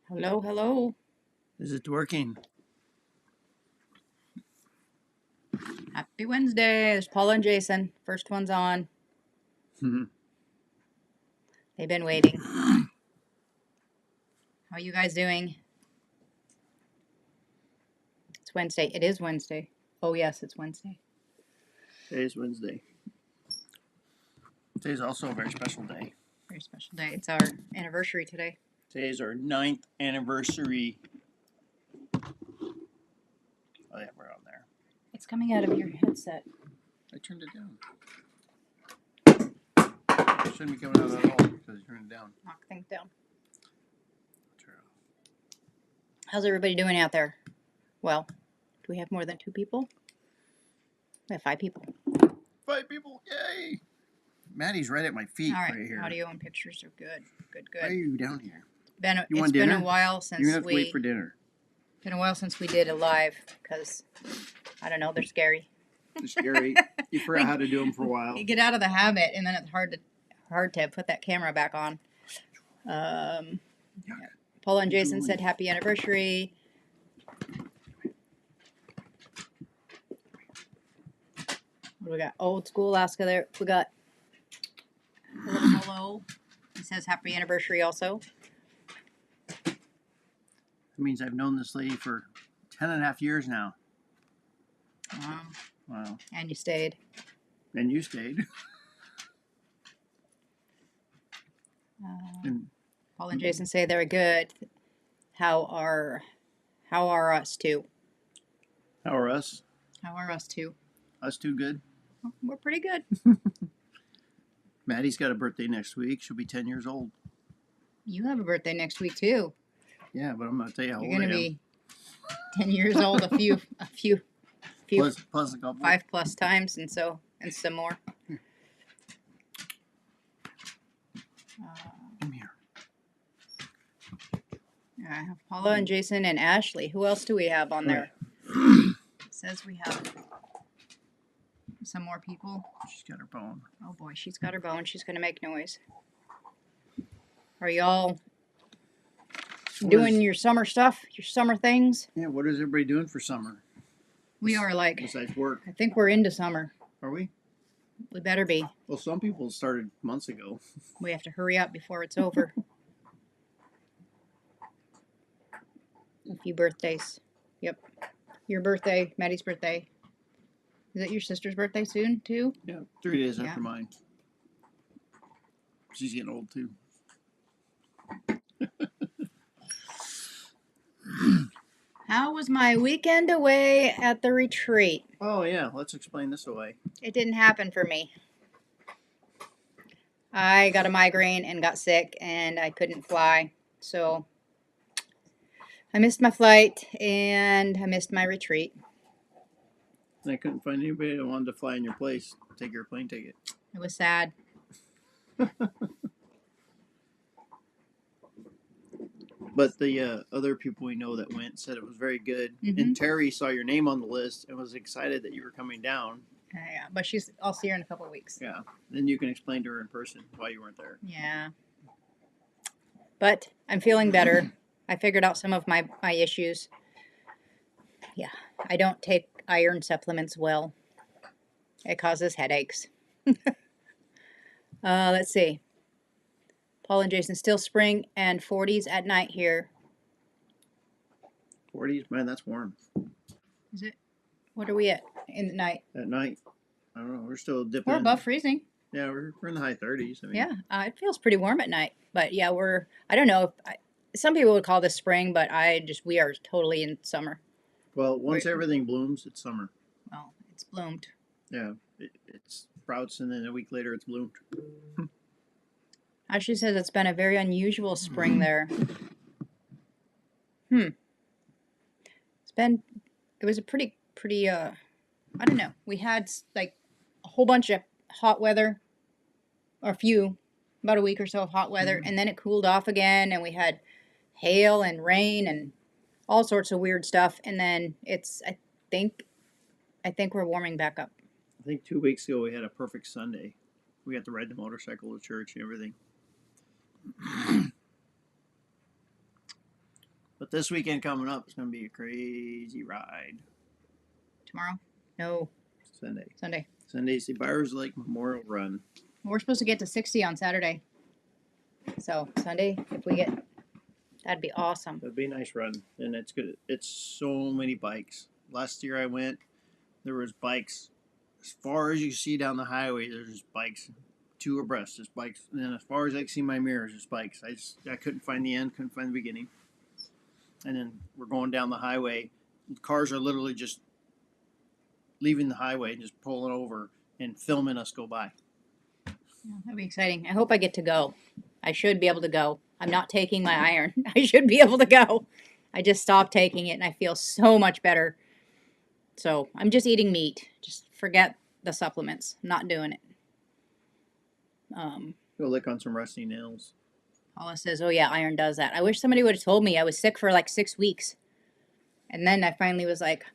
Hello, hello. Is it working? Happy Wednesday. There's Paula and Jason. First one's on. They've been waiting. How are you guys doing? It's Wednesday. It is Wednesday. Oh, yes, it's Wednesday. Today's Wednesday. Today's also a very special day. Very special day. It's our anniversary today. Today's our 9th anniversary. Oh yeah, we're on there. It's coming out of your headset. I turned it down. It shouldn't be coming out at all because you turned it down. Knock things down. Turn it off. How's everybody doing out there? Well, do we have more than 2 people? We have 5 people. 5 people! Yay! Maddie's right at my feet All right. here. Audio and pictures are good. Good, Why are good. you down here? It's been a while since You're gonna have to wait for dinner. Been a while since we did a live because I don't know, they're scary. They're scary. You forgot how to do them for a while. You get out of the habit, and then it's hard to put that camera back on. Paula and Jason said happy anniversary. What do we got? Old school Alaska there. We got a little hello. He says happy anniversary also. That means I've known this lady for 10.5 years now. Wow. And you stayed. And you stayed. Paul and Jason say they're good. How are us two? How are us? How are us two? Us two good? We're pretty good. Maddie's got a birthday next week. She'll be 10 years old. You have a birthday next week too. Yeah, but I'm gonna tell you how You're old I gonna am. be 10 years old a few plus a couple. 5+ times and some more. Come here. I have Paula and Jason and Ashley. Who else do we have on there? It says we have some more people. She's got her bone. Oh boy, she's got her bone. She's gonna make noise. Are y'all doing your summer stuff? Your summer things? Yeah, what is everybody doing for summer? We are like, besides work. I think we're into summer. Are we? We better be. Well, some people started months ago. We have to hurry up before it's over. A few birthdays. Yep. Your birthday, Maddie's birthday. Is it your sister's birthday soon, too? Yeah, 3 days Yeah. after mine. She's getting old, too. How was my weekend away at the retreat? Oh, yeah, let's explain this away. It didn't happen for me. I got a migraine and got sick, and I couldn't fly. So I missed my flight, and I missed my retreat. And I couldn't find anybody that wanted to fly in your place, take your plane ticket. It was sad. But the other people we know that went said it was very good. Mhm. And Terry saw your name on the list and was excited that you were coming down. Yeah, but I'll see her in a couple of weeks. Yeah. Then you can explain to her in person why you weren't there. Yeah. But I'm feeling better. I figured out some of my issues. Yeah. I don't take iron supplements well. It causes headaches. Let's see. Paul and Jason, still spring and 40s at night here. 40s? Man, that's warm. Is it? What are we at in the night? At night, I don't know. We're still dipping. We're above freezing. Yeah, we're in the high 30s. I mean, Yeah, it feels pretty warm at night. But yeah, I don't know. Some people would call this spring, but we are totally in summer. Well, once everything blooms, it's summer. Well, it's bloomed. Yeah, it sprouts and then a week later it's bloomed. Ashley says it's been a very unusual spring there. It was a pretty, I don't know. We had like a whole bunch of hot weather, or about a week or so of hot weather, and then it cooled off again, and we had hail and rain and all sorts of weird stuff, and then I think we're warming back up. I think 2 weeks ago we had a perfect Sunday. We got to ride the motorcycle to church and everything. But this weekend coming up, it's going to be a crazy ride. Tomorrow? No, Sunday. Sunday. Sunday's the Byers Lake Memorial Run. We're supposed to get to 60 on Saturday. So Sunday, if we get, that'd be awesome. It'll be a nice run, and it's good. It's so many bikes. Last year I went, there was bikes as far as you see down the highway. There's just bikes, two abreast, just bikes. And then as far as I can see my mirrors, just bikes. I couldn't find the end, couldn't find the beginning. And then we're going down the highway. The cars are literally just leaving the highway and just pulling over and filming us go by. Yeah, that'd be exciting. I hope I get to go. I should be able to go. I'm not taking my iron. I should be able to go. I just stopped taking it and I feel so much better. So I'm just eating meat. Just forget the supplements. I'm not doing it. Go lick on some rusty nails. Paula says, oh yeah, iron does that. I wish somebody would have told me. I was sick for like 6 weeks. And then I finally was like,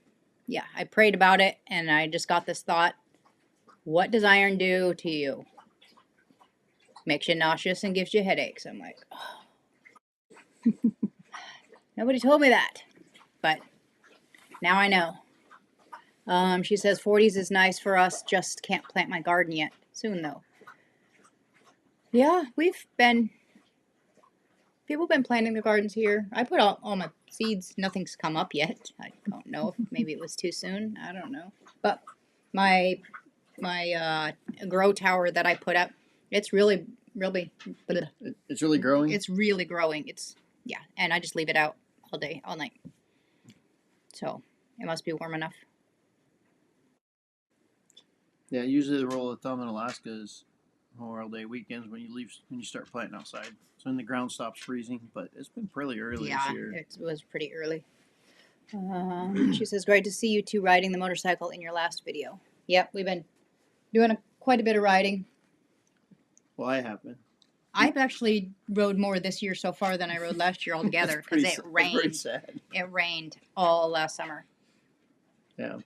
yeah, I prayed about it and I just got this thought. What does iron do to you? Makes you nauseous and gives you headaches. I'm like, oh. Nobody told me that. But now I know. She says 40s is nice for us. Just can't plant my garden yet. Soon though. Yeah, people have been planting the gardens here. I put all my seeds. Nothing's come up yet. I don't know if maybe it was too soon. I don't know. But my grow tower that I put up, it's really It's really growing. it's really growing. It's yeah, and I just leave it out all day, all night. So it must be warm enough. Yeah, usually the rule of thumb in Alaska is Memorial Day weekends when you start planting outside. So when the ground stops freezing, but it's been pretty early Yeah, this year. it was pretty early. She says, great to see you two riding the motorcycle in your last video. Yep, we've been doing quite a bit of riding. Well, I have been. I've actually rode more this year so far than I rode last year altogether because it That's pretty rained. sad. It rained all last summer. Yeah.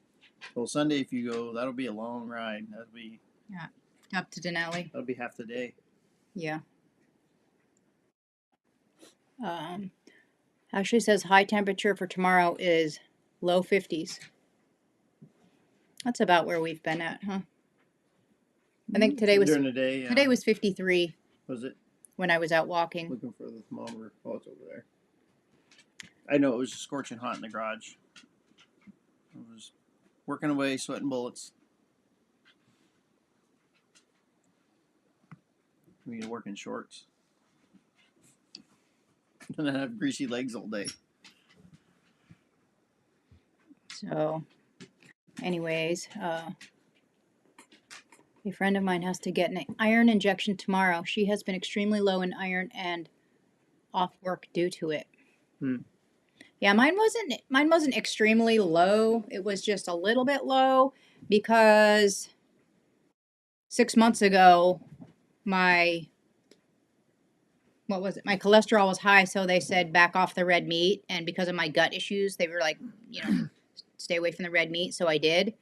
Well, Sunday if you go, that'll be a long ride. Up to Denali. That'll be half the day. Yeah. Actually says high temperature for tomorrow is low 50s. That's about where we've been at, huh? I think today was during the day. Yeah. today was 53 Was it? when I was out walking. Looking for the thermometer. Oh, it's over there. I know it was scorching hot in the garage. I was working away, sweating bullets. We need to work in shorts. And then have greasy legs all day. So, anyways, a friend of mine has to get an iron injection tomorrow. She has been extremely low in iron and off work due to it. Yeah, mine wasn't extremely low. It was just a little bit low because 6 months ago my cholesterol was high, so they said back off the red meat, and because of my gut issues, they were like, stay away from the red meat, so I did.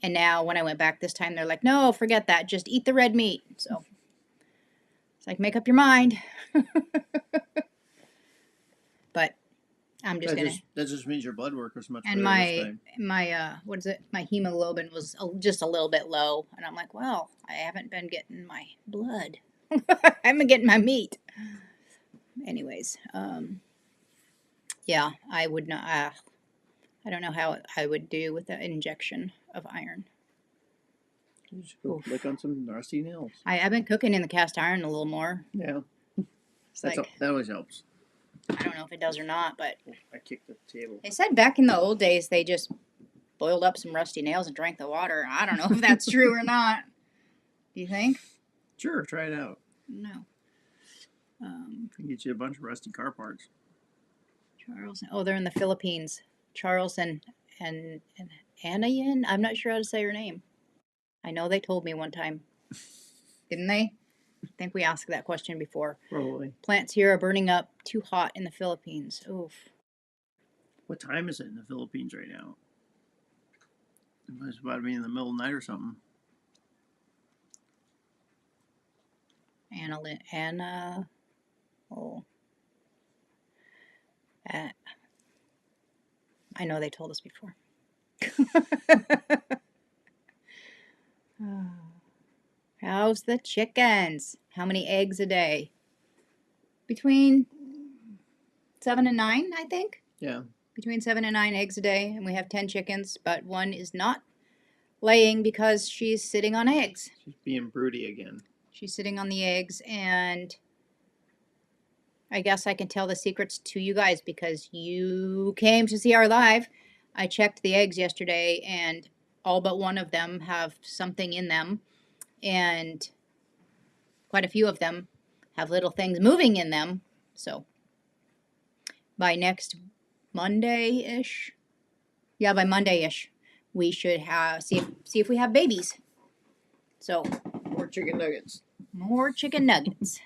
And now when I went back this time, they're like, no, forget that. Just eat the red meat. So it's like, make up your mind. But I'm just going to. That just means your blood work was much better And this time. my hemoglobin was just a little bit low. And I'm like, well, I haven't been getting my blood. I haven't been getting my meat. Anyways, yeah, I would not. I don't know how I would do with the injection of iron. You should go lick on some rusty nails. I've been cooking in the cast iron a little more. Yeah. It's like, That always helps. I don't know if it does or not, but I kicked the table. they said back in the old days they just boiled up some rusty nails and drank the water. I don't know if that's true or not. Do you think? Sure, try it out. No. Can get you a bunch of rusty car parts. Charles. Oh, they're in the Philippines. Charles and Anayan. I'm not sure how to say her name. I know they told me one time. Didn't they? I think we asked that question before. Probably. Plants here are burning up. Too hot in the Philippines. Oof. What time is it in the Philippines right now? It's about to be in the middle of the night or something. Anna. Oh. Uh, I know they told us before. Oh. How's the chickens? How many eggs a day? Between 7 and 9, I think. Yeah. Between 7 and 9 eggs a day, and we have 10 chickens, but one is not laying because she's sitting on eggs. She's being broody again. She's sitting on the eggs, and I guess I can tell the secrets to you guys because you came to see our live. I checked the eggs yesterday, and all but one of them have something in them, and quite a few of them have little things moving in them. So by next Monday-ish, by Monday-ish, we should have see if we have babies. So More chicken nuggets. more chicken nuggets.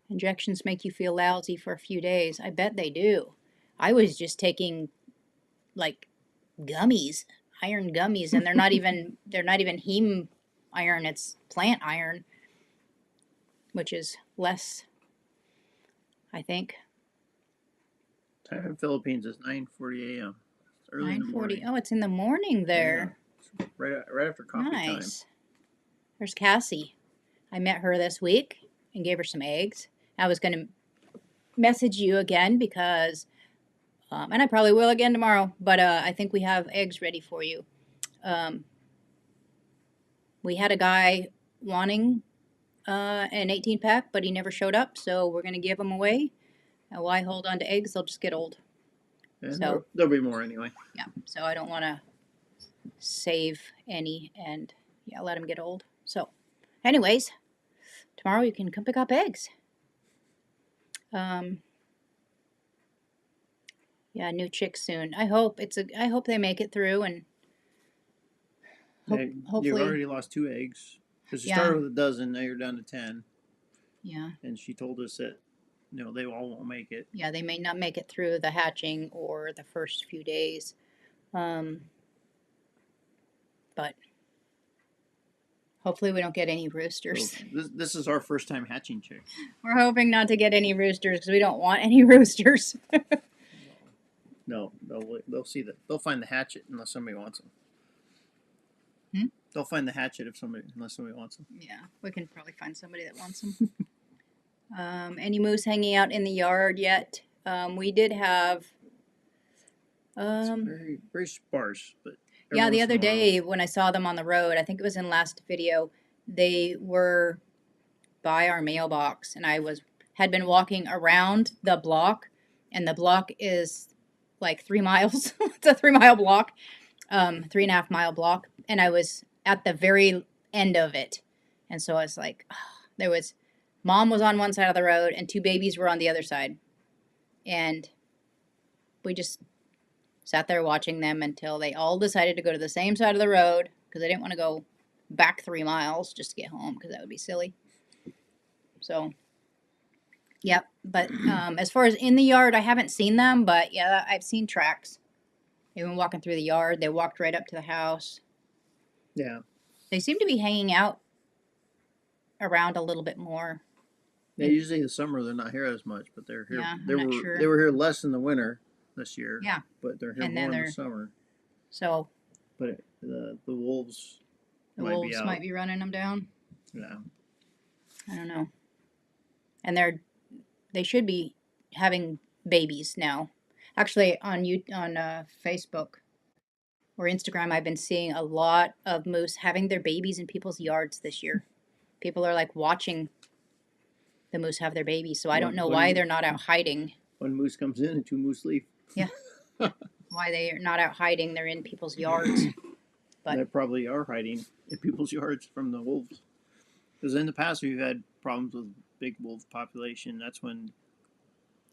Injections make you feel lousy for a few days. I bet they do. I was just taking like gummies, iron gummies, and they're not even heme iron, it's plant iron, which is less, I think. Time in Philippines is 9:40 a.m. It's early in the 9:40. morning. Oh, it's in the morning there. Yeah. Right after coffee time. Nice. There's Cassie. I met her this week and gave her some eggs. I was going to message you again because, and I probably will again tomorrow, but I think we have eggs ready for you. We had a guy wanting an 18-pack, but he never showed up, so we're going to give them away. Why hold on to eggs? They'll just get old. Yeah, So there'll be more anyway. yeah, so I don't want to save any and let them get old. So, anyways, tomorrow you can come pick up eggs. New chicks soon. I hope they make it through and hopefully. You've already lost 2 eggs because you started with a dozen. Now you're down to 10. Yeah. And she told us that they all won't make it. Yeah, they may not make it through the hatching or the first few days. But hopefully we don't get any roosters. So this is our first time hatching chicks. We're hoping not to get any roosters because we don't want any roosters. No, they'll see that. They'll find the hatchet unless somebody wants them. They'll find the hatchet unless somebody wants them. Yeah, we can probably find somebody that wants them. Any moose hanging out in the yard yet? We did have. It's very, very sparse, but yeah, the other day when I saw them on the road, I think it was in last video, they were by our mailbox, and I had been walking around the block, and the block is like 3 miles. It's a 3-mile block, 3.5 mile block, and I was at the very end of it, and so I was like, Mom was on one side of the road, and 2 babies were on the other side, and we just sat there watching them until they all decided to go to the same side of the road because they didn't want to go back 3 miles just to get home because that would be silly. So, yep. But as far as in the yard, I haven't seen them, but yeah, I've seen tracks. They've been walking through the yard. They walked right up to the house. Yeah. They seem to be hanging out around a little bit more. Yeah, usually in the summer they're not here as much, but they're here. Yeah, They were here less in the winter this year. Yeah. But they're here more in the summer. So. But the wolves. Might be running them down. Yeah. I don't know. And they should be having babies now. Actually, on Facebook or Instagram, I've been seeing a lot of moose having their babies in people's yards this year. People are like watching the moose have their babies, so I don't know why they're not out hiding. One moose comes in and 2 moose leave. Yeah. Why they are not out hiding? They're in people's yards. But they probably are hiding in people's yards from the wolves. Because in the past we've had problems with big wolf population. That's when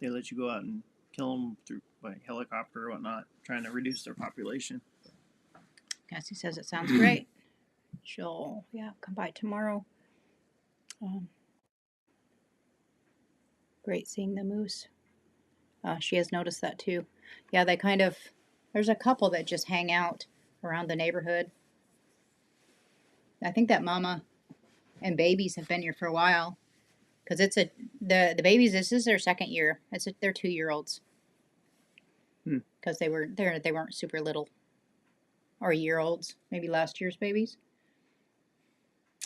they let you go out and kill them by helicopter or whatnot, trying to reduce their population. Cassie says it sounds great. She'll come by tomorrow. Great seeing the moose. She has noticed that too. Yeah, there's a couple that just hang out around the neighborhood. I think that mama and babies have been here for a while because it's the babies. This is their second year. They're 2-year-olds. Because they weren't super little, or year-olds, maybe last year's babies.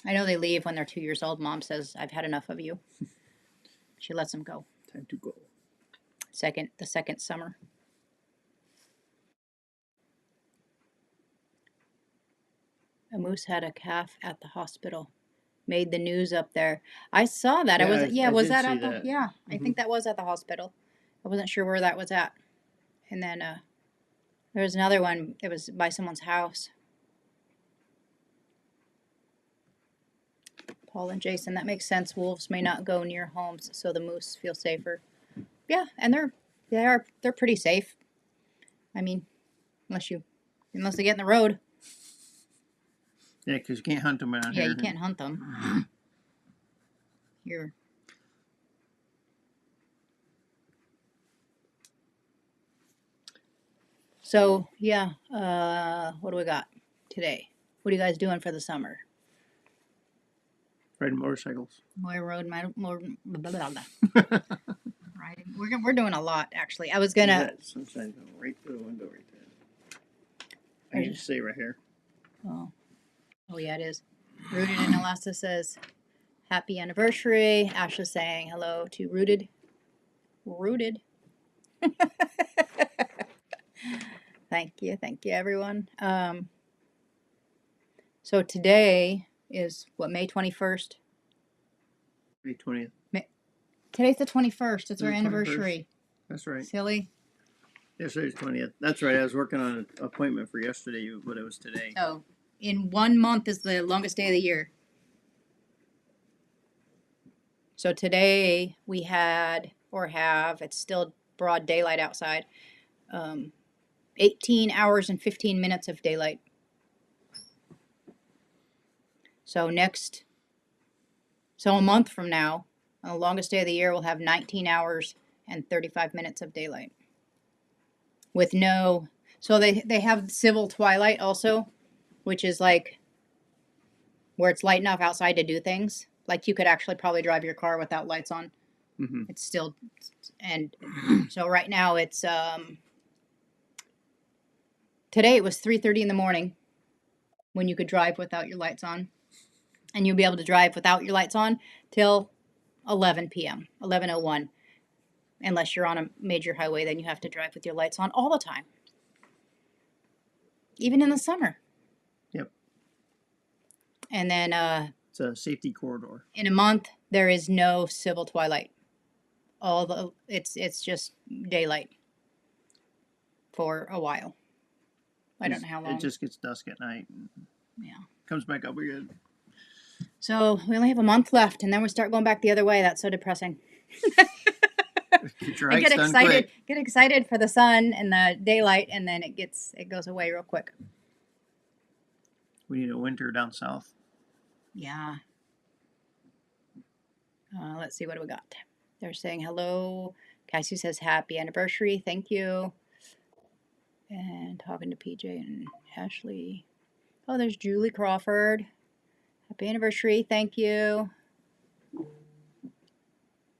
I know they leave when they're 2 years old. Mom says, "I've had enough of you." She lets them go. Time to go. The second summer. A moose had a calf at the hospital. Made the news up there. I saw that. Yeah, I was did that see at the? that. Yeah, I think that was at the hospital. I wasn't sure where that was at. And then there was another one. It was by someone's house. Paul and Jason, that makes sense. Wolves may not go near homes, so the moose feel safer. Yeah, and they're pretty safe. I mean, unless they get in the road. Yeah, because you can't hunt them around here. Yeah, you can't hunt them. Here. So yeah, what do we got today? What are you guys doing for the summer? Riding motorcycles. Riding. We're doing a lot actually. I was gonna. Sunshine going right through the window right there. I need to say right here. Oh yeah, it is. Rooted in Alaska says, "Happy anniversary." Ashley's saying hello to Rooted. Thank you, everyone. So today is what, May 21st? May 20th. Today's the 21st. It's our 21st. anniversary. That's right. Silly. Yesterday's 20th. That's right. I was working on an appointment for yesterday, but it was today. Oh, in 1 month is the longest day of the year. So today we had, or have, it's still broad daylight outside, 18 hours and 15 minutes of daylight. So a month from now, on the longest day of the year, we'll have 19 hours and 35 minutes of daylight. With no, so they have civil twilight also, which is like where it's light enough outside to do things. Like you could actually probably drive your car without lights on. Mm-hmm. It's still, and so right now it's, today it was 3:30 in the morning when you could drive without your lights on. And you'll be able to drive without your lights on till 11 p.m., 11:01. Unless you're on a major highway, then you have to drive with your lights on all the time. Even in the summer. Yep. And then it's a safety corridor. In a month, there is no civil twilight. It's just daylight for a while. I don't know how long. It just gets dusk at night. Yeah. Comes back up again. So we only have a month left, and then we start going back the other way. That's so depressing. Get your hikes done quick. Get excited for the sun and the daylight, and then it goes away real quick. We need a winter down south. Yeah. Let's see, what do we got? They're saying hello. Cassie says happy anniversary. Thank you. And talking to PJ and Ashley. Oh, there's Julie Crawford. Happy anniversary. Thank you.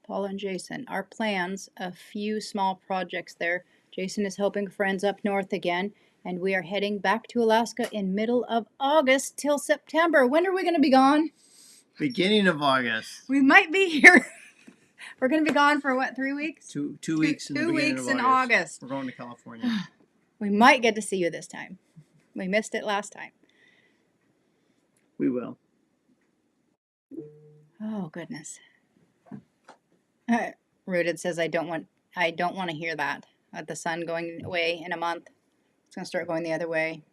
Paula and Jason. Our plans, a few small projects there. Jason is helping friends up north again, and we are heading back to Alaska in middle of August till September. When are we going to be gone? Beginning of August. We might be here. We're going to be gone for what, 3 weeks? Two weeks. Two weeks in August. We're going to California. We might get to see you this time. We missed it last time. We will. Oh goodness. Rooted says I don't want to hear that. The sun going away in a month. It's going to start going the other way.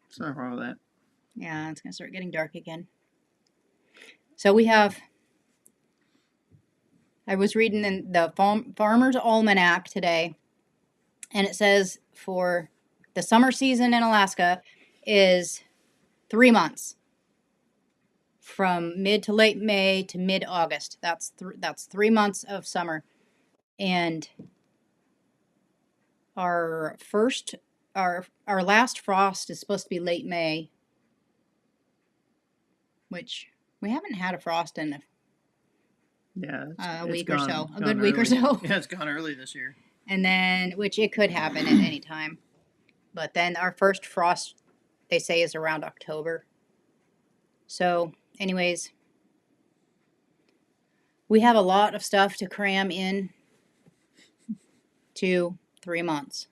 What's wrong with that? Yeah, it's going to start getting dark again. So we have, I was reading in the Farmer's Almanac today, and it says for the summer season in Alaska is 3 months. From mid to late May to mid-August. That's 3 months of summer. And our last frost is supposed to be late May, which We haven't had a frost in Yeah, a it's week or so, a gone good week or early. so. Yeah, it's gone early this year. And then, which it could happen at any time. But then our first frost, they say, is around October. So, anyways, we have a lot of stuff to cram in to 3 months.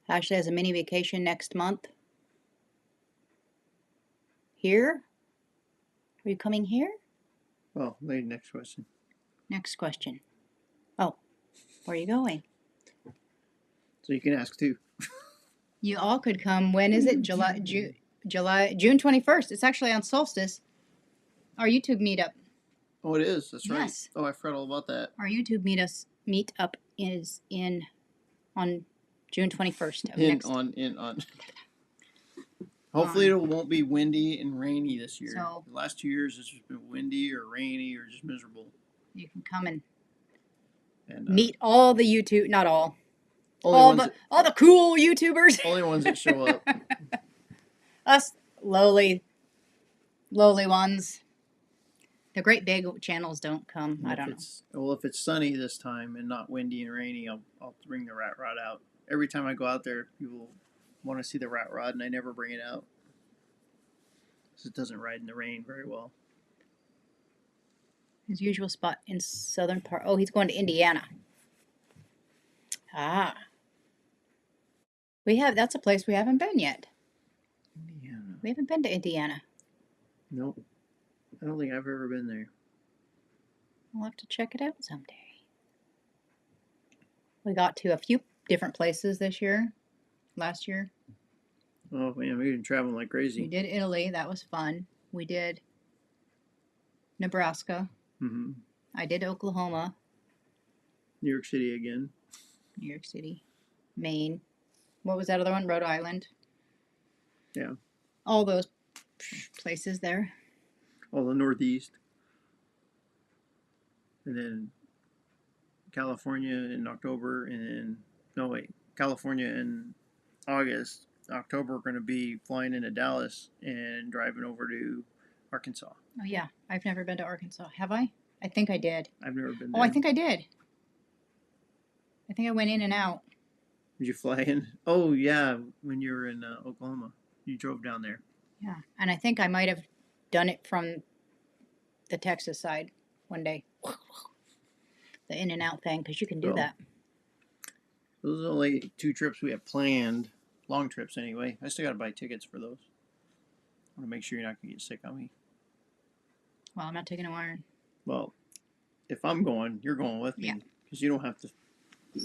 Ashley has a mini vacation next month. Here? Are you coming here? Well, lady, next question. Next question. Oh, where are you going? So you can ask too. You all could come. When is it? June 21st. It's actually on solstice. Our YouTube meetup. Oh, it is. That's right. Yes. Oh, I forgot all about that. Our YouTube meetup is on June 21st of In next. on. Hopefully, it won't be windy and rainy this year. So- the last 2 years, it's just been windy or rainy or just miserable. You can come and And meet all the YouTube, not all, only all the cool YouTubers. only ones that show up. Us lowly ones. The great big channels don't come. I don't know. Well, if it's sunny this time and not windy and rainy, I'll bring the rat rod out. Every time I go out there, people want to see the rat rod, and I never bring it out because it doesn't ride in the rain very well. His usual spot in southern part. Oh, he's going to Indiana. Ah. That's a place we haven't been yet. Indiana. We haven't been to Indiana. Nope. I don't think I've ever been there. We'll have to check it out someday. We got to a few different places last year. Oh man, we've been traveling like We crazy. did Italy. That was fun. We did Nebraska. Mm-hmm. I did Oklahoma, New York City again. New York City, Maine. What was that other one? Rhode Island. Yeah. All those places there. All the Northeast. And then California in October, and then California in August. October, we're going to be flying into Dallas and driving over to Arkansas. Oh yeah, I've never been to Arkansas. Have I? I think I did. I've never been Oh, there. I think I did. I think I went in and out. Did you fly in? Oh yeah, when you were in Oklahoma, you drove down there. Yeah, and I think I might have done it from the Texas side one day. The in and out thing, because you can do Oh. that. Those are the only 2 trips we have planned. Long trips, anyway. I still got to buy tickets for those. I want to make sure you're not going to get sick on me. Well, I'm not taking a iron. Well, if I'm going, you're going with me. Yeah. Because you don't have to.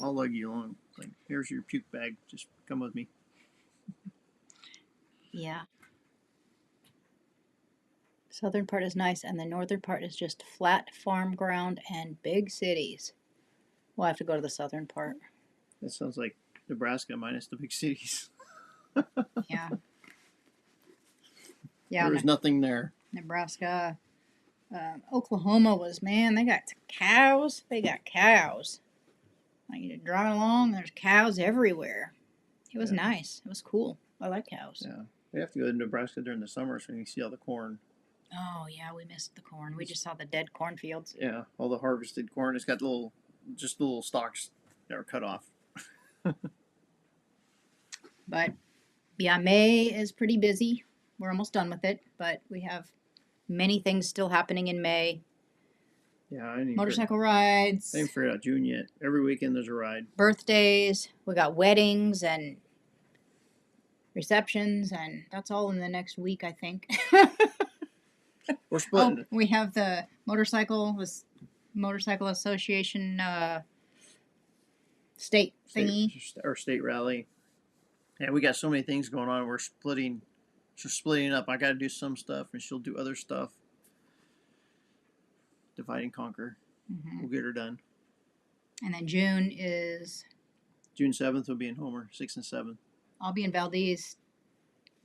I'll lug you along. Like, here's your puke bag. Just come with me. Yeah. Southern part is nice, and the northern part is just flat farm ground and big cities. We'll have to go to the southern part. That sounds like Nebraska minus the big cities. Yeah. Yeah. There was nothing there. Nebraska. Oklahoma was, man, they got cows. They got cows. Like you're driving along, there's cows everywhere. It was Yeah. nice. It was cool. I like cows. Yeah. We have to go to Nebraska during the summer so we can see all the corn. Oh, yeah, we missed the corn. We just saw the dead cornfields. Yeah, all the harvested corn. It's got little stalks that are cut off. But yeah, May is pretty busy. We're almost done with it, but we have many things still happening in May. Yeah, I didn't Motorcycle rides, figure out June yet. Every weekend there's a ride. birthdays. We got weddings and receptions, and that's all in the next week, I think. We're splitting. We have the motorcycle association state thingy. State rally. Yeah, we got so many things going on. We're splitting up. I got to do some stuff, and she'll do other stuff. Divide and conquer. Mhm. We'll get her done. And then June is June 7th will be in Homer, 6th and 7th. I'll be in Valdez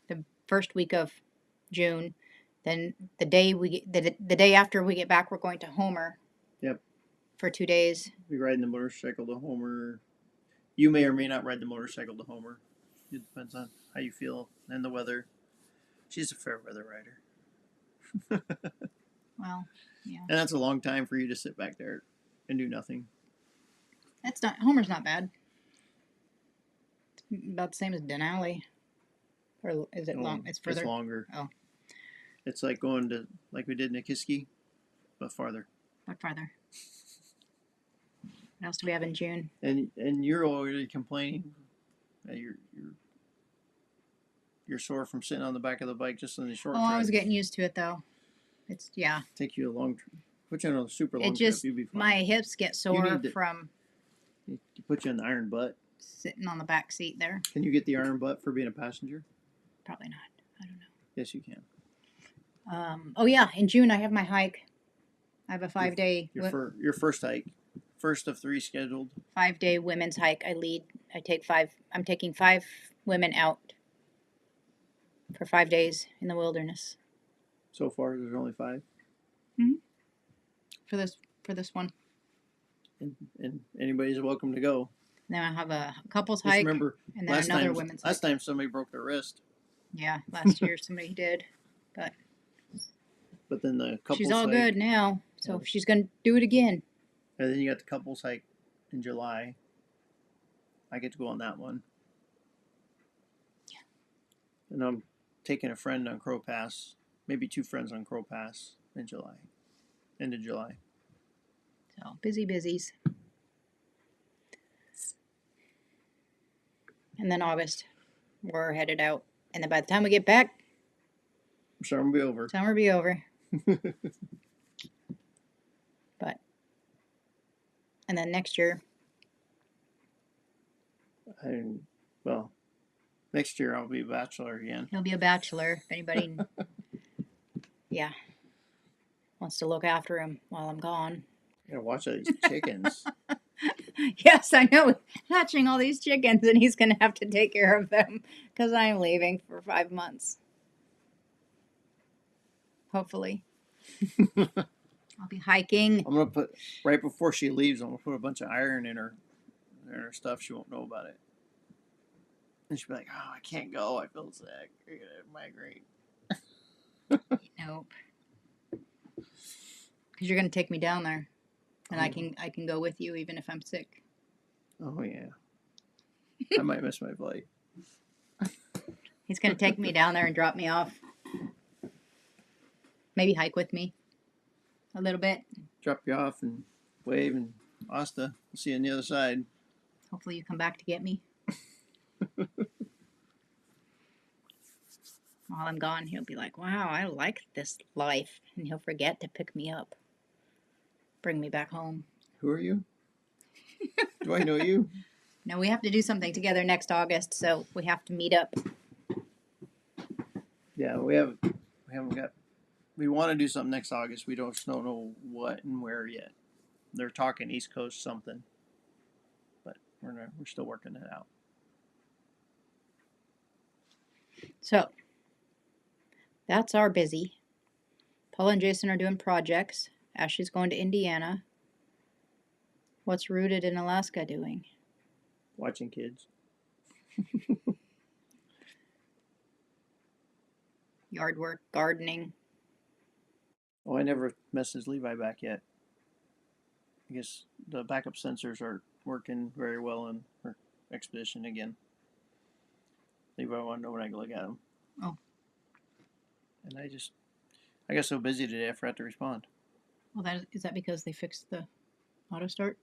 the first week of June. Then the day after we get back, we're going to Homer. Yep. For 2 days. We riding the motorcycle to Homer. You may or may not ride the motorcycle to Homer. It depends on how you feel and the weather. She's a fair weather rider. Well, yeah. And that's a long time for you to sit back there and do nothing. That's not Homer's not bad. It's about the same as Denali. Or is it long? It's further. It's longer. Oh. It's like going to like we did Nikiski, but farther. What farther? What else do we have in June? And you're already complaining that you're sore from sitting on the back of the bike just on the short. Oh, trip. I was getting used to it though. It's yeah. Take you a long trip. Put you on a super long It just trip. You'd be fine. my hips get sore to- from You put you in the iron butt. sitting on the back seat there. Can you get the iron butt for being a passenger? Probably not. I don't know. Yes, you can. Oh yeah, in June I have my hike. I have a 5-day Your first hike, first of 3 scheduled. 5-day women's hike. I lead. I'm taking 5 women out for 5 days in the wilderness. So far, there's only 5. For this one. And anybody's welcome to go. Then I have a couples Just hike remember, and then another women's hike. last time somebody broke their wrist, Yeah, last year somebody did. but then the couples She's all hike, good now, so Yeah. she's gonna do it again. and then you got the couples hike in July. I get to go on that one. Yeah. And I'm taking a friend on Crow Pass, maybe 2 friends on Crow Pass in July, end of July. So busies. And then August, we're headed out. And then by the time we get back, Summer will be over. summer will be over. And then next year, Well, next year I'll be a bachelor again. he'll be a bachelor. If anybody, yeah, wants to look after him while I'm gone. I gotta watch all these chickens. Yes, I know. Hatching all these chickens, and he's gonna have to take care of them because I'm leaving for 5 months. Hopefully, I'll be hiking. I'm gonna put right before she leaves. I'm gonna put a bunch of iron in her stuff. She won't know about it, and she'll be like, "Oh, I can't go. I feel sick. I got a migraine." Nope. Because you're gonna take me down there, and I can go with you even if I'm sick. Oh yeah. I might miss my flight. He's gonna take me down there and drop me off. Maybe hike with me a little bit. Drop you off and wave and Asta. We'll see you on the other side. Hopefully you come back to get me. While I'm gone, he'll be like, wow, I like this life. And he'll forget to pick me up. Bring me back home. Who are you? Do I know you? No, we have to do something together next August, so we have to meet up. Yeah, we haven't got. We want to do something next August. We don't know what and where yet. They're talking East Coast something, but we're still working it out. So, that's our busy. Paula and Jason are doing projects. Ashley's going to Indiana. What's Rooted in Alaska doing? Watching kids. Yard work, gardening. Oh, I never messaged Levi back yet. I guess the backup sensors are working very well in her expedition again. Levi wanted to know when I could look at them. Oh. And I got so busy today I forgot to respond. Well, is that because they fixed the auto start?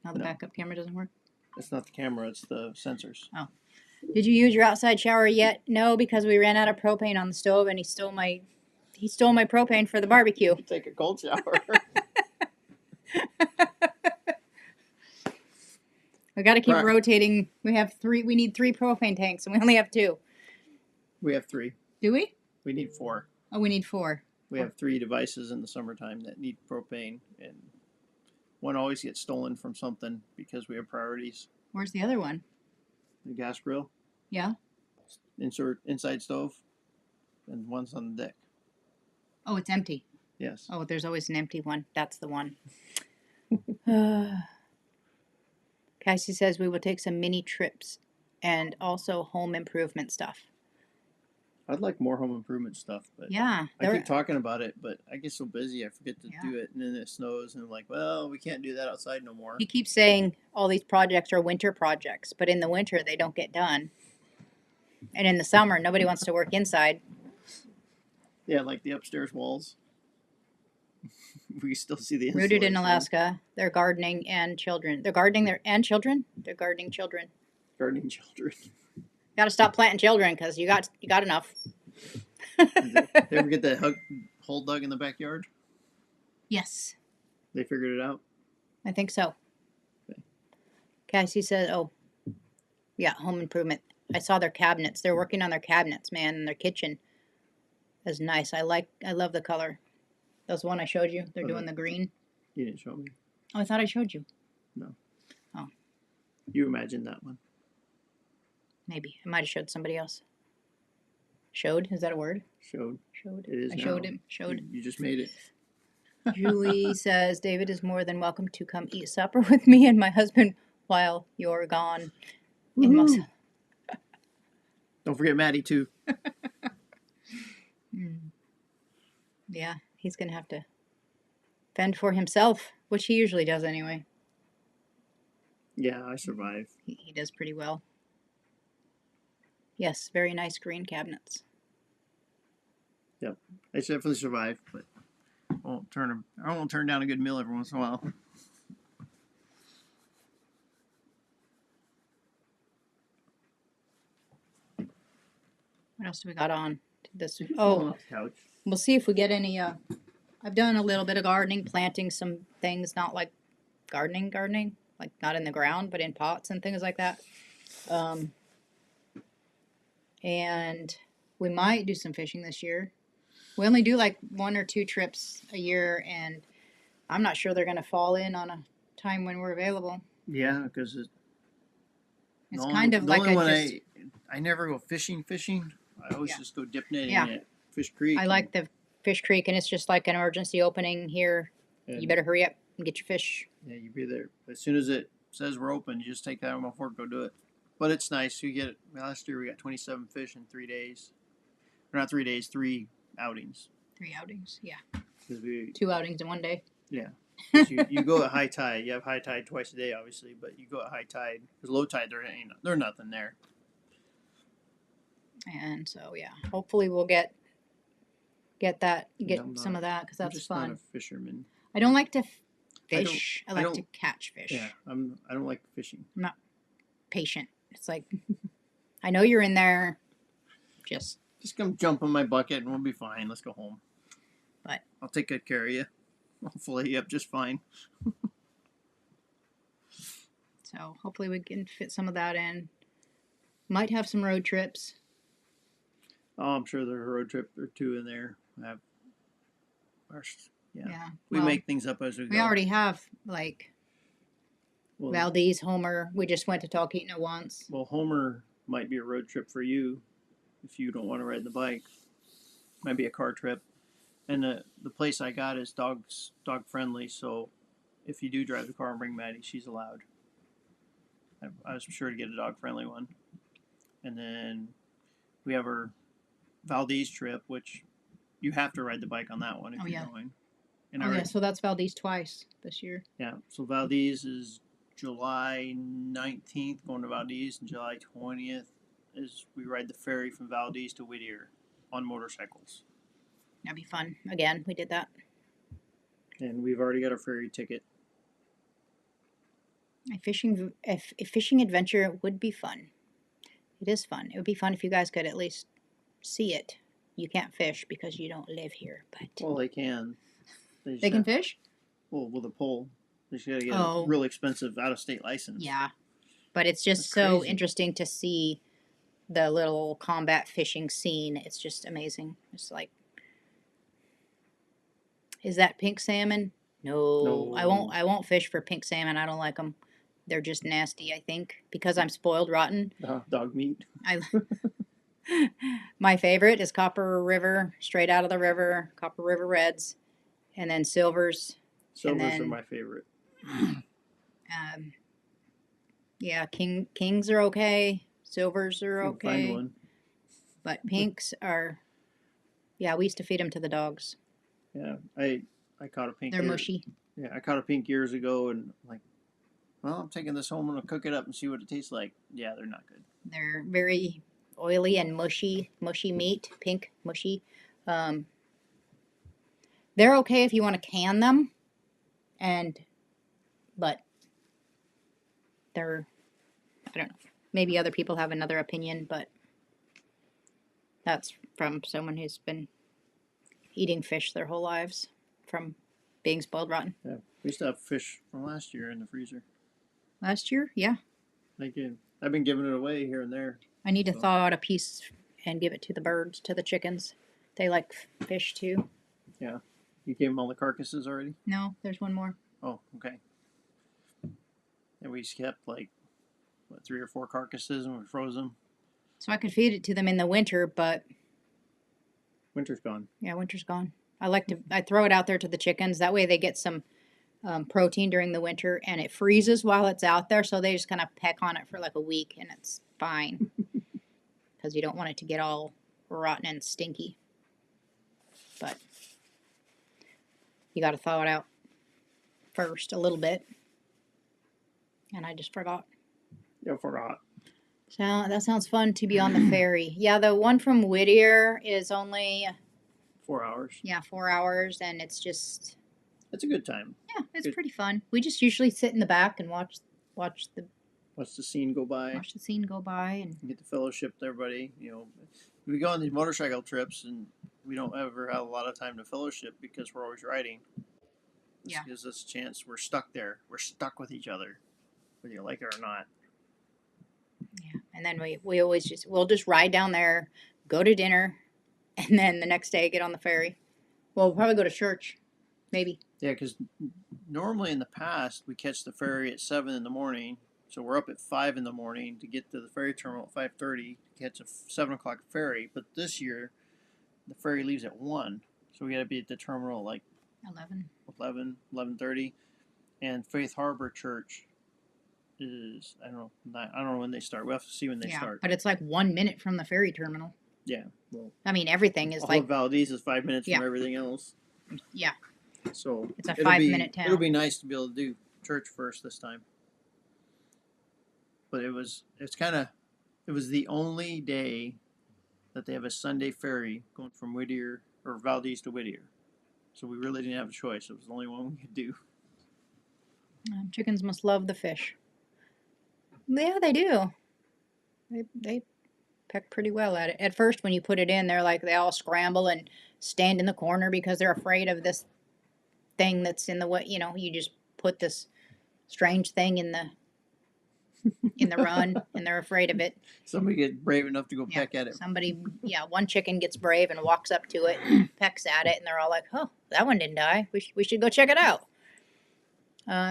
Now the No. backup camera doesn't work? It's not the camera, it's the sensors. Did you use your outside shower yet? No, because we ran out of propane on the stove and he stole my propane for the barbecue. Take a cold shower. We got to keep Right. rotating. We need 3 propane tanks and we only have 2. We have 3. Do we? We need 4. Oh, we need 4. We have 3 devices in the summertime that need propane, and one always gets stolen from something because we have priorities. Where's the other one? The gas grill, Yeah? inside stove, and one's on the deck. Oh, it's empty. Yes. Oh, there's always an empty one. That's the one. Cassie says we will take some mini trips and also home improvement stuff. I'd like more home improvement stuff, but Yeah, I they're keep talking about it, but I get so busy I forget to Yeah. do it, and then it snows, and I'm like, well, we can't do that outside no more. he keeps saying all these projects are winter projects, but in the winter they don't get done. And in the summer nobody wants to work inside. Yeah, like the upstairs walls. We still see the Rooted in insulation. Alaska, they're gardening and children. They're gardening their and children. They're gardening children. Gardening children. Got to stop planting children because you got enough. They ever get that hole dug in the backyard? Yes, They figured it out. I think so. Okay. Cassie said, "Oh, yeah, home improvement. I saw their cabinets. They're working on their cabinets, man, and their kitchen is nice. I love the color. That's the one I showed you. They're Okay. doing the green. You didn't show me. Oh, I thought I showed you. You imagined that one. Maybe I might have showed somebody else. Showed? Is that a word? Showed. Showed. It is I showed now. him. Showed. You just made it. Julie says David is more than welcome to come eat supper with me and my husband while you're gone. In Woohoo. Mos- Don't forget Maddie too. Yeah, he's gonna have to fend for himself, which he usually does anyway. Yeah, I survive. He does pretty well. Yes, very nice green cabinets. I definitely survive, but I won't turn down a good meal every once in a while. What else do we got on this? Falling Oh, off the couch. we'll see if we get any. I've done a little bit of gardening, planting some things, not like gardening, like not in the ground, but in pots and things like that. And we might do some fishing this year. We only do like 1 or 2 trips a year, and I'm not sure they're going to fall in on a time when we're available. Yeah, because It's kind of like I never go fishing. I always Yeah. just go dip netting Yeah. at Fish Creek. I like the Fish Creek, and it's just like an emergency opening here. and, You better hurry up and get your fish. Yeah, you be there as soon as it says we're open. You just take that on my fork, go do it. But it's nice. You get last year we got 27 fish in 3 days. Or not 3 days, 3 outings. 3 outings, yeah. 'Cause we 2 outings in one day. 'cause you go at high tide. You have high tide twice a day, obviously, but you go at high tide. Because low tide, there's nothing there. And so yeah, hopefully we'll get I'm some not- of that because I'm that's just not fun. a fisherman. I don't like to I don't- fish. I I like don't- to catch fish. Yeah, I don't like fishing. Patient. It's like I know you're in there. Just Just come jump in my bucket and we'll be fine. Let's go home. But- I'll take good care of you. I'll fillet you up just fine. so hopefully we can fit some of that in. Might have some road trips. Oh, I'm sure there's a road trip or 2 in there. Yeah. Yeah. We well, make things up as we go. we already have like well, Valdez, Homer. We just went to Talkeetna once. well, Homer might be a road trip for you if you don't want to ride the bike. Might be a car trip. And the place I got is dog friendly, so if you do drive the car and bring Maddie, she's allowed. I was sure to get a dog friendly one. And then we have our Valdez trip, which you have to ride the bike on that one if Oh, you're yeah. going. And Oh yeah, so that's Valdez twice this year. yeah, so Valdez is July 19th going to Valdez, and July 20th is we ride the ferry from Valdez to Whittier on motorcycles. That'd be fun. Again, we did that. And we've already got our ferry ticket. A fishing adventure would be fun. It is fun. It would be fun if you guys could at least see it. You can't fish because you don't live here, but Well, they can. Just they can have- fish. Well, with a pole. They just got to get Oh. a real expensive out-of-state license. Yeah, but it's just That's so crazy. interesting to see the little combat fishing scene. It's just amazing. It's like, is that pink salmon? No, I won't. No. I won't fish for pink salmon. I don't like them. They're just nasty. I think because I'm spoiled rotten. Dog meat. I my favorite is Copper River, straight out of the river, Copper River Reds, and then Silvers. Silvers are then- my favorite. Yeah, Kings are okay. Silvers are You can okay. Find one. But pinks are, yeah, we used to feed them to the dogs. Yeah, I caught a pink. They're mushy. Yeah, I caught a pink years ago, and like, well, I'm taking this home and I'll cook it up and see what it tastes like. Yeah, they're not good. They're very oily and mushy meat, pink, mushy. Um, they're okay if you want to can them, but they're, I don't know. Maybe other people have another opinion, but that's from someone who's been eating fish their whole lives from being spoiled rotten. Yeah, we used to have fish from last year in the freezer. Last year, yeah. Thank you. I've been giving it away here and there. I need to So- thaw out a piece and give it to the birds, to the chickens. They like fish too. You gave them all the carcasses already? No, there's one more. Oh, okay. And we kept like, what, 3 or 4 carcasses and we froze them. So I could feed it to them in the winter, but Winter's gone. yeah, winter's gone. I throw it out there to the chickens. That way they get some protein during the winter, and it freezes while it's out there, so they just kind of peck on it for like a week, and it's fine. Because you don't want it to get all rotten and stinky. But you got to thaw it out first a little bit. And I just forgot. Yeah, forgot. So that sounds fun to be on the ferry. Yeah, the one from Whittier is only 4 hours. 4 hours, and it's just It's a good time. it's Good. pretty fun. We just usually sit in the back and watch the Watch the scene go by. watch the scene go by, and Get the fellowship with everybody. You know, we go on these motorcycle trips and we don't ever have a lot of time to fellowship because we're always riding. This Yeah. gives us a chance. We're stuck there. We're stuck with each other, whether you like it or not. yeah. And then we'll just ride down there, go to dinner, and then the next day get on the ferry. We'll probably go to church, maybe. Yeah, because normally in the past we catch the ferry at 7 in the morning, so we're up at 5 in the morning to get to the ferry terminal at 5:30 to catch a 7 o'clock ferry. But this year, the ferry leaves at 1, so we got to be at the terminal like 11:30, and Faith Harbor Church is I don't know when they start. We'll have to see when they start. But it's like 1 minute from the ferry terminal. Yeah, well, I mean, everything is all like of Valdez is 5 minutes Yeah. from everything else. yeah. So It's a it'll 5-minute It'll town. be nice to be able to do church first this time. But it was the only day that they have a Sunday ferry going from Whittier or Valdez to Whittier. So we really didn't have a choice. It was the only one we could do. Chickens must love the fish. Yeah, they do. They peck pretty well at it. At first, when you put it in, they all scramble and stand in the corner because they're afraid of this thing that's in the way. You know, you just put this strange thing in the run, and they're afraid of it. Somebody get brave enough to go Yeah, peck at it. One chicken gets brave and walks up to it, pecks at it, and they're all like, "Oh, that one didn't die. We should go check it out."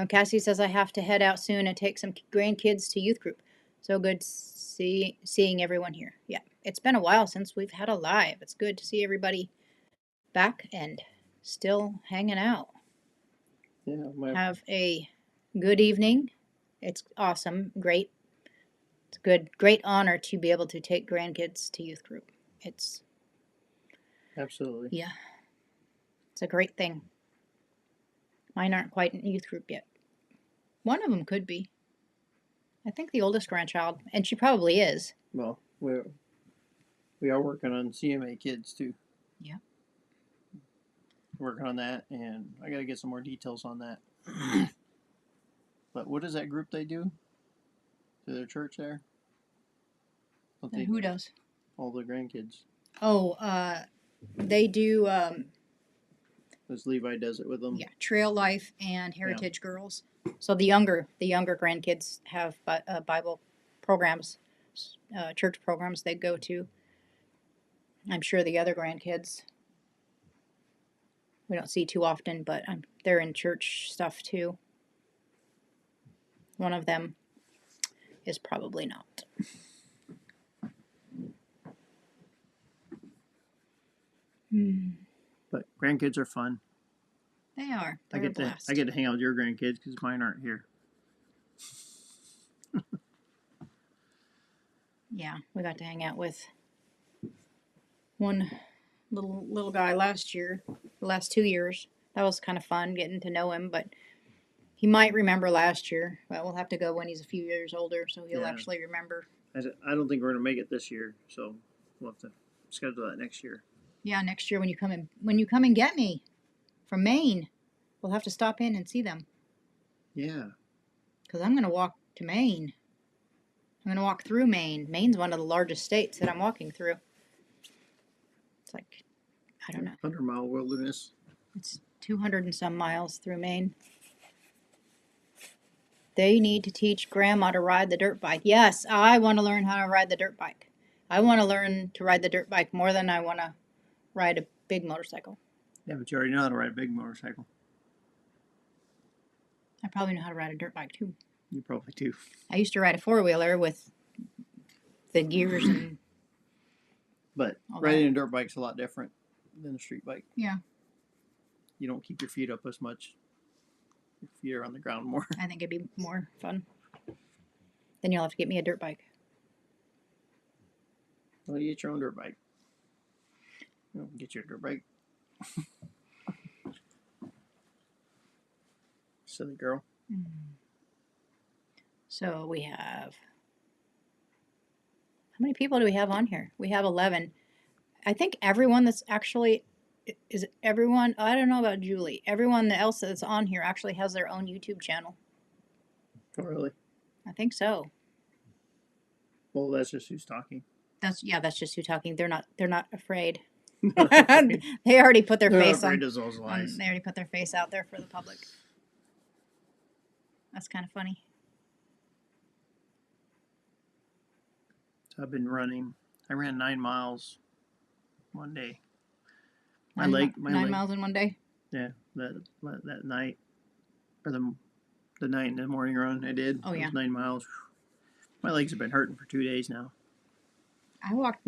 Cassie says I have to head out soon and take some grandkids to youth group. So good seeing everyone here. Yeah, it's been a while since we've had a live. It's good to see everybody back and still hanging out. Yeah, Have a good evening. It's awesome. Great. It's great honor to be able to take grandkids to youth group. It's absolutely. it's a great thing. Mine aren't quite in youth group yet. One of them could be. I think the oldest grandchild, and she probably is. Well, we are working on CMA kids too. Yeah. Working on that, and I got to get some more details on that. But what is that group they do? To their church there? Don't they- Who does? All the grandkids. Oh, they do. As Levi does it with them. Yeah, Trail Life and Heritage Girls. So the younger grandkids have Bible programs, church programs they go to. I'm sure the other grandkids we don't see too often, but they're in church stuff too. One of them is probably not. But grandkids are fun. They are. I They're a get to blast. I get to hang out with your grandkids because mine aren't here. Yeah, we got to hang out with one little guy last year, the last 2 years. That was kind of fun getting to know him, but he might remember last year. But we'll have to go when he's a few years older, so he'll Yeah. actually remember. I don't think we're gonna make it this year, so we'll have to schedule that next year. Yeah, next year when you come and get me from Maine, we'll have to stop in and see them Yeah. because I'm gonna walk to Maine. I'm gonna walk through Maine. Maine's one of the largest states that I'm walking through. It's like, I don't know. 100-mile wilderness. It's 200 and some miles through Maine. They need to teach Grandma to ride the dirt bike. Yes, I want to learn how to ride the dirt bike. I want to learn to ride the dirt bike more than I want to ride a big motorcycle. Yeah, but you already know how to ride a big motorcycle. I probably know how to ride a dirt bike too. You probably do. I used to ride a four-wheeler with the gears and But all riding that. a dirt bike's a lot different than a street bike. Yeah. You don't keep your feet up as much. Your feet are on the ground more. I think it'd be more fun. Then you'll have to get me a dirt bike. Well, you get your own dirt bike. You know, get your dirt bike. Silly girl. So we have. How many people do we have on here? We have 11. I think everyone that's actually. Is everyone. I don't know about Julie. Everyone else that's on here actually has their own YouTube channel. Oh, really? I think so. Well, that's just who's talking. That's just who talking. They're not afraid. They're They already put their not face afraid on. of those lies. They already put their face out there for the public. That's kind of funny. I've been running. I ran 9 miles one day. My 9 leg. miles in one day. Yeah, that night, or the night and the morning run I did. Oh, It yeah. was 9 miles. My legs have been hurting for 2 days now. I walked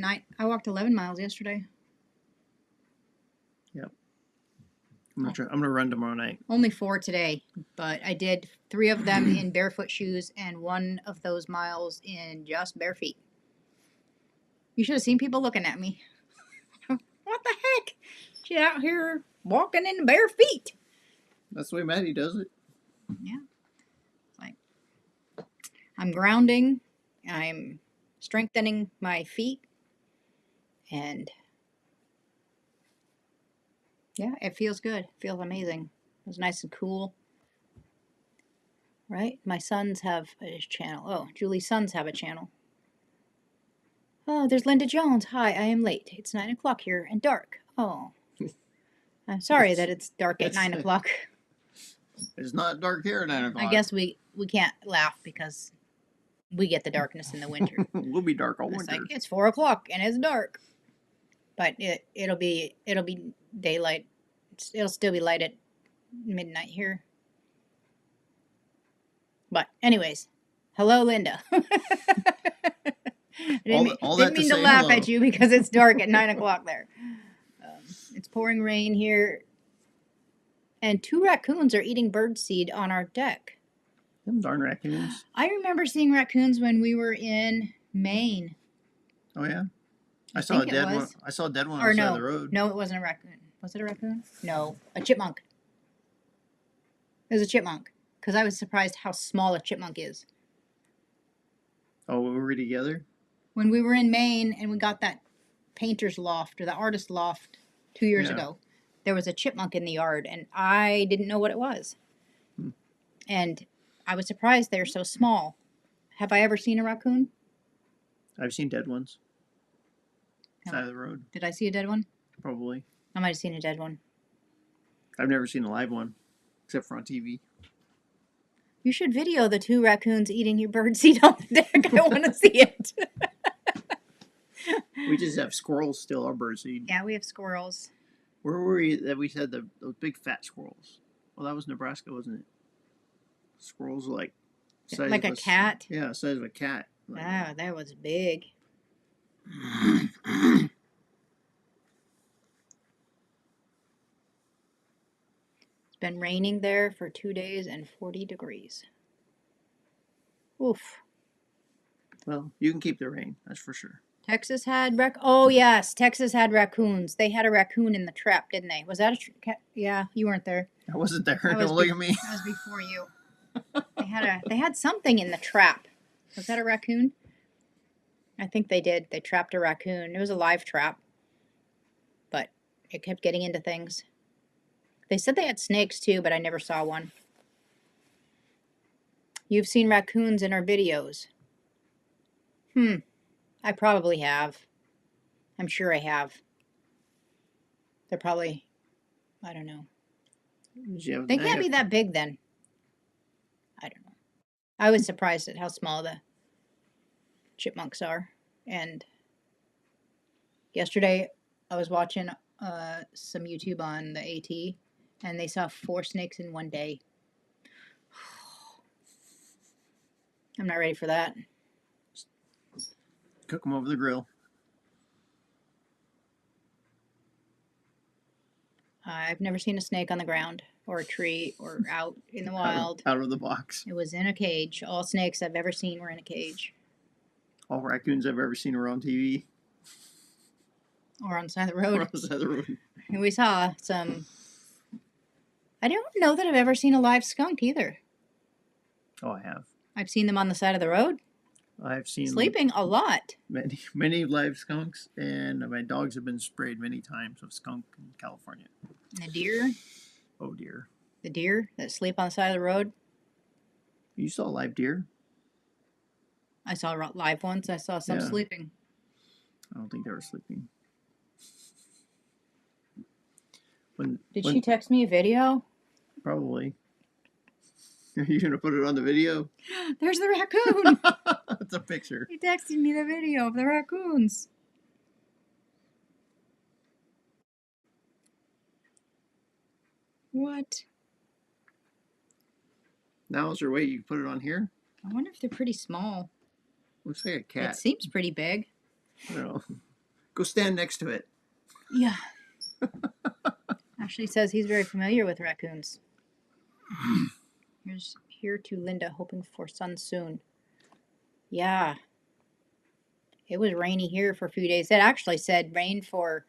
11 miles yesterday. I'm gonna run tomorrow night. Only 4 today, but I did 3 of them in barefoot shoes and 1 of those miles in just bare feet. You should have seen people looking at me. What the heck? She's out here walking in bare feet. That's the way Maddie does it. Yeah. It's like I'm grounding, I'm strengthening my feet, and yeah, it feels good. It feels amazing. It was nice and cool. Right? My sons have a channel. Oh, Julie's sons have a channel. Oh, there's Linda Jones. Hi, I am late. It's 9 o'clock here and dark. Oh. I'm sorry that it's dark at 9 o'clock. It's not dark here at 9 o'clock. I guess we can't laugh because we get the darkness in the winter. We'll be dark all It's winter. like it's 4 o'clock and it's dark, but it'll be daylight. It'll still be light at midnight here. But anyways, hello, Linda. Didn't mean to laugh hello. at you because it's dark at 9 o'clock there. It's pouring rain here, and 2 raccoons are eating birdseed on our deck. Them darn raccoons. I remember seeing raccoons when we were in Maine. Oh yeah, I saw a think it dead one. was. I saw a dead one Or on the side no, of the road. no, it wasn't a raccoon. Was it a raccoon? No, a chipmunk. It was a chipmunk because I was surprised how small a chipmunk is. Oh, were we together? When we were in Maine and we got that painter's loft or the artist loft 2 years Yeah. ago, there was a chipmunk in the yard and I didn't know what it was. And I was surprised they're so small. Have I ever seen a raccoon? I've seen dead ones. No. Side of the road, Did I see a dead one? probably. I might have seen a dead one. I've never seen a live one, except for on TV. You should video the 2 raccoons eating your birdseed on the deck. I want to see it. We just have squirrels still, our birdseed. Yeah, we have squirrels. Where were we that we said those big fat squirrels? Well, that was Nebraska, wasn't it? Squirrels were like size Like of a cat? Yeah, size of a cat. Like, Ah, that was big. It's been raining there for 2 days and 40 degrees. Oof. well, you can keep the rain, that's for sure. Texas had oh yes, Texas had raccoons. They had a raccoon in the trap, didn't they? Was that yeah, you weren't there. I wasn't there. That was Don't look at me. That was before you. They had something in the trap. Was that a raccoon? I think they did. They trapped a raccoon. It was a live trap. But it kept getting into things. They said they had snakes too, but I never saw one. You've seen raccoons in our videos. I probably have. I'm sure I have. They're probably, I don't know. They can't be that big then. I don't know. I was surprised at how small the chipmunks are. And yesterday I was watching some YouTube on the AT, and they saw 4 snakes in one day. I'm not ready for that. Cook them over the grill. I've never seen a snake on the ground or a tree or out in the wild. Out of the box. It was in a cage. All snakes I've ever seen were in a cage. All raccoons I've ever seen were on TV. Or on the side of the road. Or on the side of the road. And we saw some. I don't know that I've ever seen a live skunk either. Oh, I have. I've seen them on the side of the road. I've seen sleeping a lot. Many live skunks, and my dogs have been sprayed many times with skunk in California. And the deer. Oh dear. The deer that sleep on the side of the road. You saw live deer? I saw live ones. I saw some sleeping. I don't think they were sleeping. Did she text me a video? Probably. Are you going to put it on the video? There's the raccoon. It's a picture. He texted me the video of the raccoons. What? Now is there a way you can put it on here? I wonder if they're pretty small. Looks like a cat. It seems pretty big. I don't know. Go stand next to it. Yeah. Ashley says he's very familiar with raccoons. Here's here to Linda, hoping for sun soon. Yeah. It was rainy here for a few days. It actually said rain for,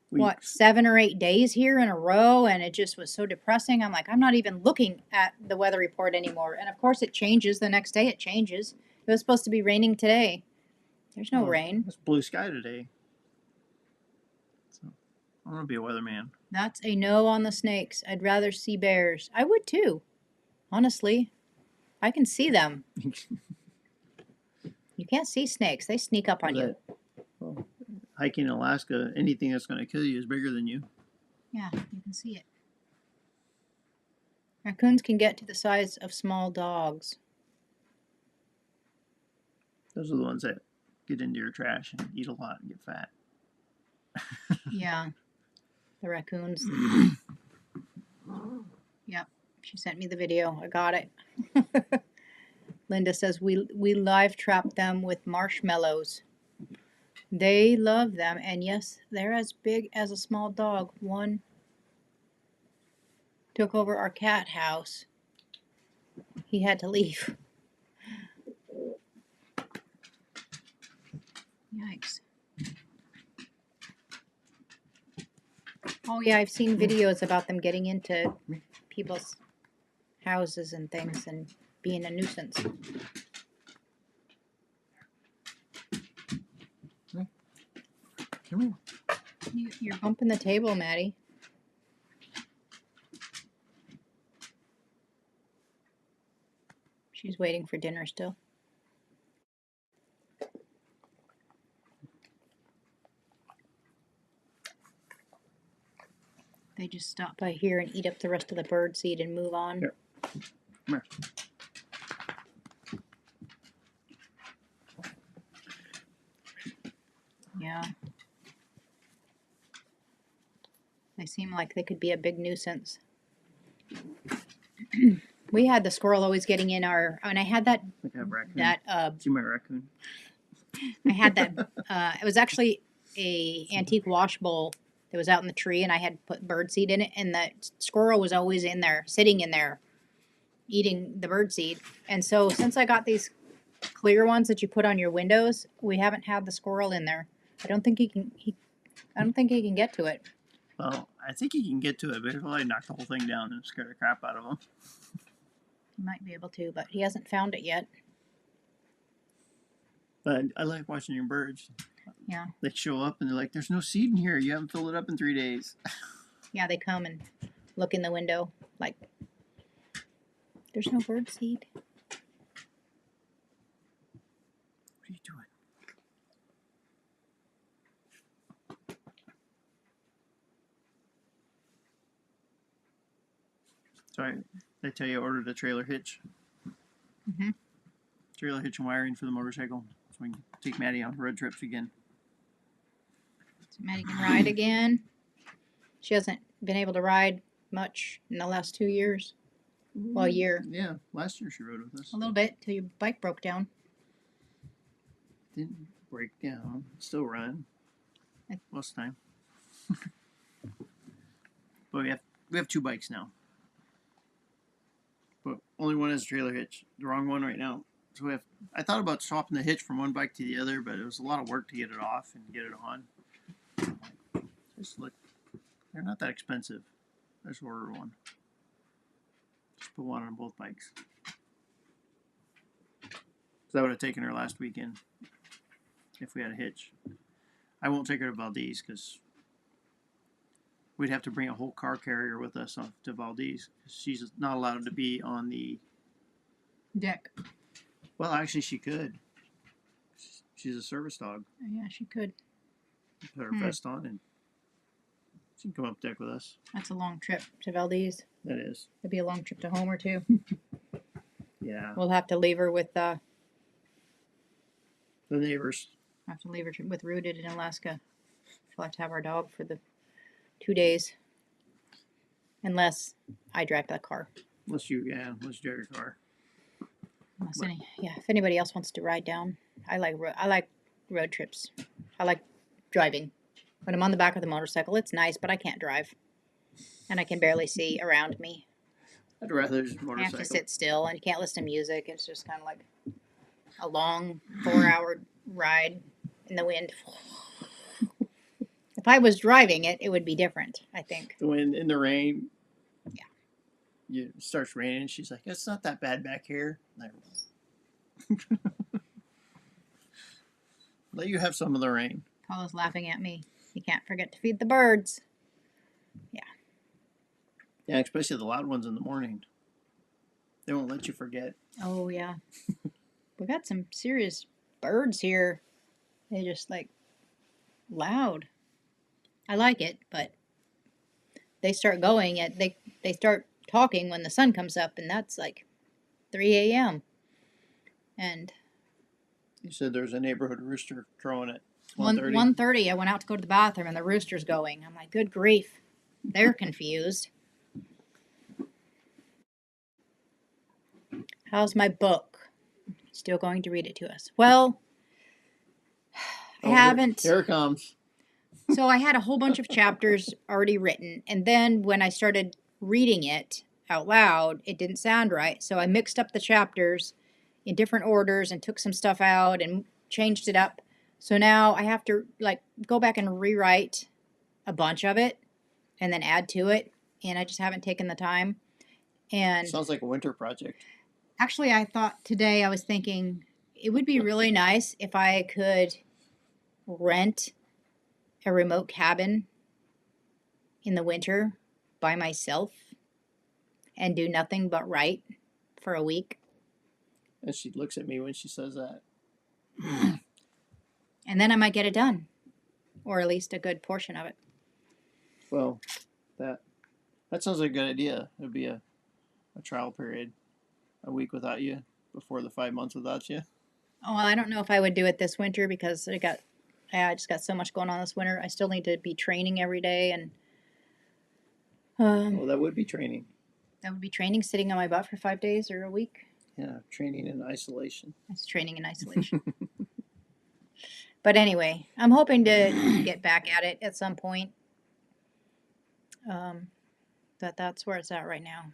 what, 7 or 8 days here in a row, and it just was so depressing. I'm like, I'm not even looking at the weather report anymore. And, of course, it changes. The next day it changes. It was supposed to be raining today. There's no rain. It's blue sky today. So, I want to be a weatherman. That's a no on the snakes. I'd rather see bears. I would, too. Honestly. I can see them. You can't see snakes. They sneak up on you. Well, hiking in Alaska, anything that's going to kill you is bigger than you. Yeah, you can see it. Raccoons can get to the size of small dogs. Those are the ones that get into your trash and eat a lot and get fat. Yeah. The raccoons. Yep. She sent me the video. I got it. Linda says we live trap them with marshmallows. They love them, and yes, they're as big as a small dog. One took over our cat house. He had to leave. Yikes. Oh yeah, I've seen videos about them getting into people's houses and things and being a nuisance. Come here. You're bumping the table, Maddie. She's waiting for dinner still. They just stop by here and eat up the rest of the bird seed and move on. Here. Come here. Yeah. They seem like they could be a big nuisance. We had the squirrel always getting in our, and I had that, Like a raccoon. that, See my raccoon? I had that, it was actually a antique wash bowl that was out in the tree, and I had put birdseed in it, and the squirrel was always in there, sitting in there, eating the birdseed. And so since I got these clear ones that you put on your windows. We haven't had the squirrel in there. I don't think he can. I don't think he can get to it. Well, I think he can get to it, but he'll probably knock the whole thing down and scare the crap out of him. He might be able to, but he hasn't found it yet. But I like watching your birds. Yeah. They show up and they're like, "There's no seed in here. You haven't filled it up in 3 days." Yeah, they come and look in the window like, there's no bird seed. What are you doing? Sorry, they tell you I ordered a trailer hitch. Mhm. Trailer hitch and wiring for the motorcycle, so we can take Maddie on road trips again. So Maddie can ride again. She hasn't been able to ride much in the last 2 years. Well, a year. Yeah, last year she rode with us. A little bit till your bike broke down. Didn't break down. Still run. Most time. But we have 2 bikes now. But only one has a trailer hitch. The wrong one right now. So I thought about swapping the hitch from one bike to the other, but it was a lot of work to get it off and get it on. Just look, they're not that expensive. I just ordered one. Just put one on both bikes. So that would have taken her last weekend if we had a hitch. I won't take her to Valdez because we'd have to bring a whole car carrier with us to Valdez. She's not allowed to be on the Deck. Well, actually, she could. She's a service dog. Yeah, she could. Put her vest on and she can come up deck with us. That's a long trip to Valdez. That is. It'd be a long trip to Homer too. Yeah. We'll have to leave her with The neighbors. have to leave her with Rooted in Alaska. She'll have to have our dog for the 2 days, unless I drive the car. Unless you drive your car. If anybody else wants to ride down, I like road trips. I like driving. When I'm on the back of the motorcycle, it's nice, but I can't drive, and I can barely see around me. I'd rather just I motorcycle. have to sit still, and you can't listen to music. It's just kind of like a long 4-hour ride in the wind. If I was driving it, it would be different, I think. The wind in the rain. Yeah. It starts raining. She's like, "It's not that bad back here." Let you have some of the rain. Paula's laughing at me. You can't forget to feed the birds. Yeah, especially the loud ones in the morning. They won't let you forget. Oh, yeah. We got some serious birds here. They just like loud. I like it, but they start going they start talking when the sun comes up, and that's like 3 a.m. And You said there's a neighborhood rooster crowing at 1:30. 1:30, I went out to go to the bathroom, and the rooster's going. I'm like, good grief. They're confused. How's my book? Still going to read it to us? Well, I haven't. Here it comes. So I had a whole bunch of chapters already written, and then when I started reading it out loud, it didn't sound right. So I mixed up the chapters in different orders and took some stuff out and changed it up. So now I have to like go back and rewrite a bunch of it and then add to it, and I just haven't taken the time. And Sounds like a winter project. actually, I thought today, I was thinking it would be really nice if I could rent a remote cabin in the winter by myself and do nothing but write for a week. And she looks at me when she says that. And then I might get it done, or at least a good portion of it. Well, that sounds like a good idea. It'd be a trial period, a week without you before the 5 months without you. Oh, well, I don't know if I would do it this winter because I just got so much going on this winter. I still need to be training every day, and Well, that would be training. that would be training, sitting on my butt for 5 days or a week. Yeah, training in isolation. It's training in isolation. But anyway, I'm hoping to get back at it at some point. But that's where it's at right now.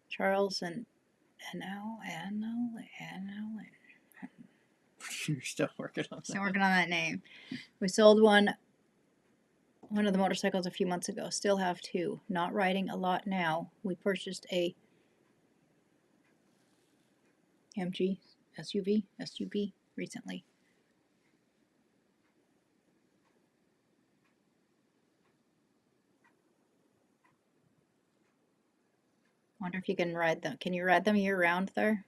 Charles and NL. You're still working on Still that. working on that name. We sold one of the motorcycles a few months ago. Still have two. Not riding a lot now. We purchased a MG SUV recently. Wonder if you can ride them. Can you ride them year round there?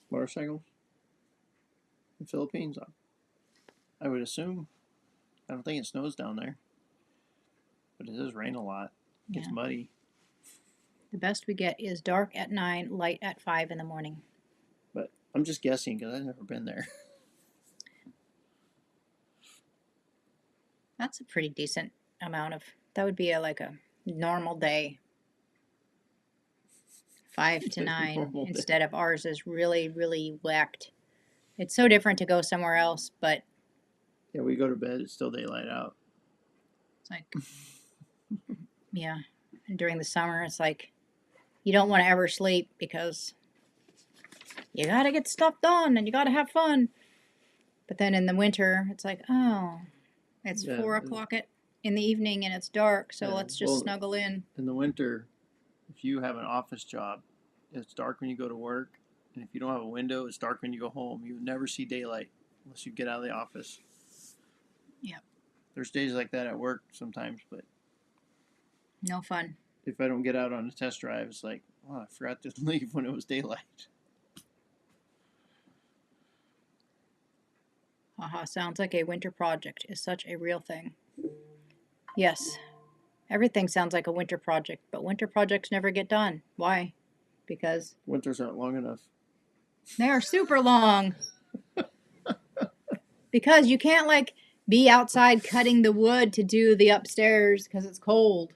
Motorcycles? The Philippines? I would assume. I don't think it snows down there. But it does rain a lot. It gets Yeah. muddy. The best we get is dark at 9, light at 5 in the morning. But I'm just guessing because I've never been there. That's a pretty decent amount of. That would be like a normal day. 5 to 9 Normal day. instead of ours is really, really whacked. It's so different to go somewhere else, but Yeah, we go to bed, it's still daylight out. it's like, yeah. And during the summer, it's like you don't want to ever sleep because you got to get stuff done and you got to have fun. But then in the winter, it's like, oh, it's Yeah, 4 o'clock in the evening and it's dark, so Yeah, let's just well, snuggle in. In the winter, if you have an office job, it's dark when you go to work. And if you don't have a window, it's dark when you go home. You never see daylight unless you get out of the office. Yep. There's days like that at work sometimes, but No fun. if I don't get out on a test drive, it's like, oh, I forgot to leave when it was daylight. Haha, sounds like a winter project is such a real thing. Yes, everything sounds like a winter project, but winter projects never get done. Why? Because Winters aren't long enough. they are super long. Because you can't like be outside cutting the wood to do the upstairs because it's cold.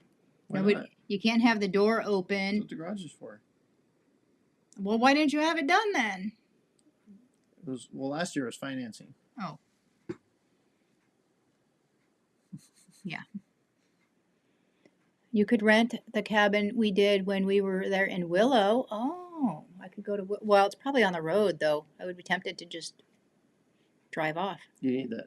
Why Nobody, not? you can't have the door That's open. what the garage is for. Well, why didn't you have it done then? It was, well, last year was financing. Oh. Yeah. You could rent the cabin we did when we were there in Willow. Oh, I could go to. Well, it's probably on the road though. I would be tempted to just drive off. You need that.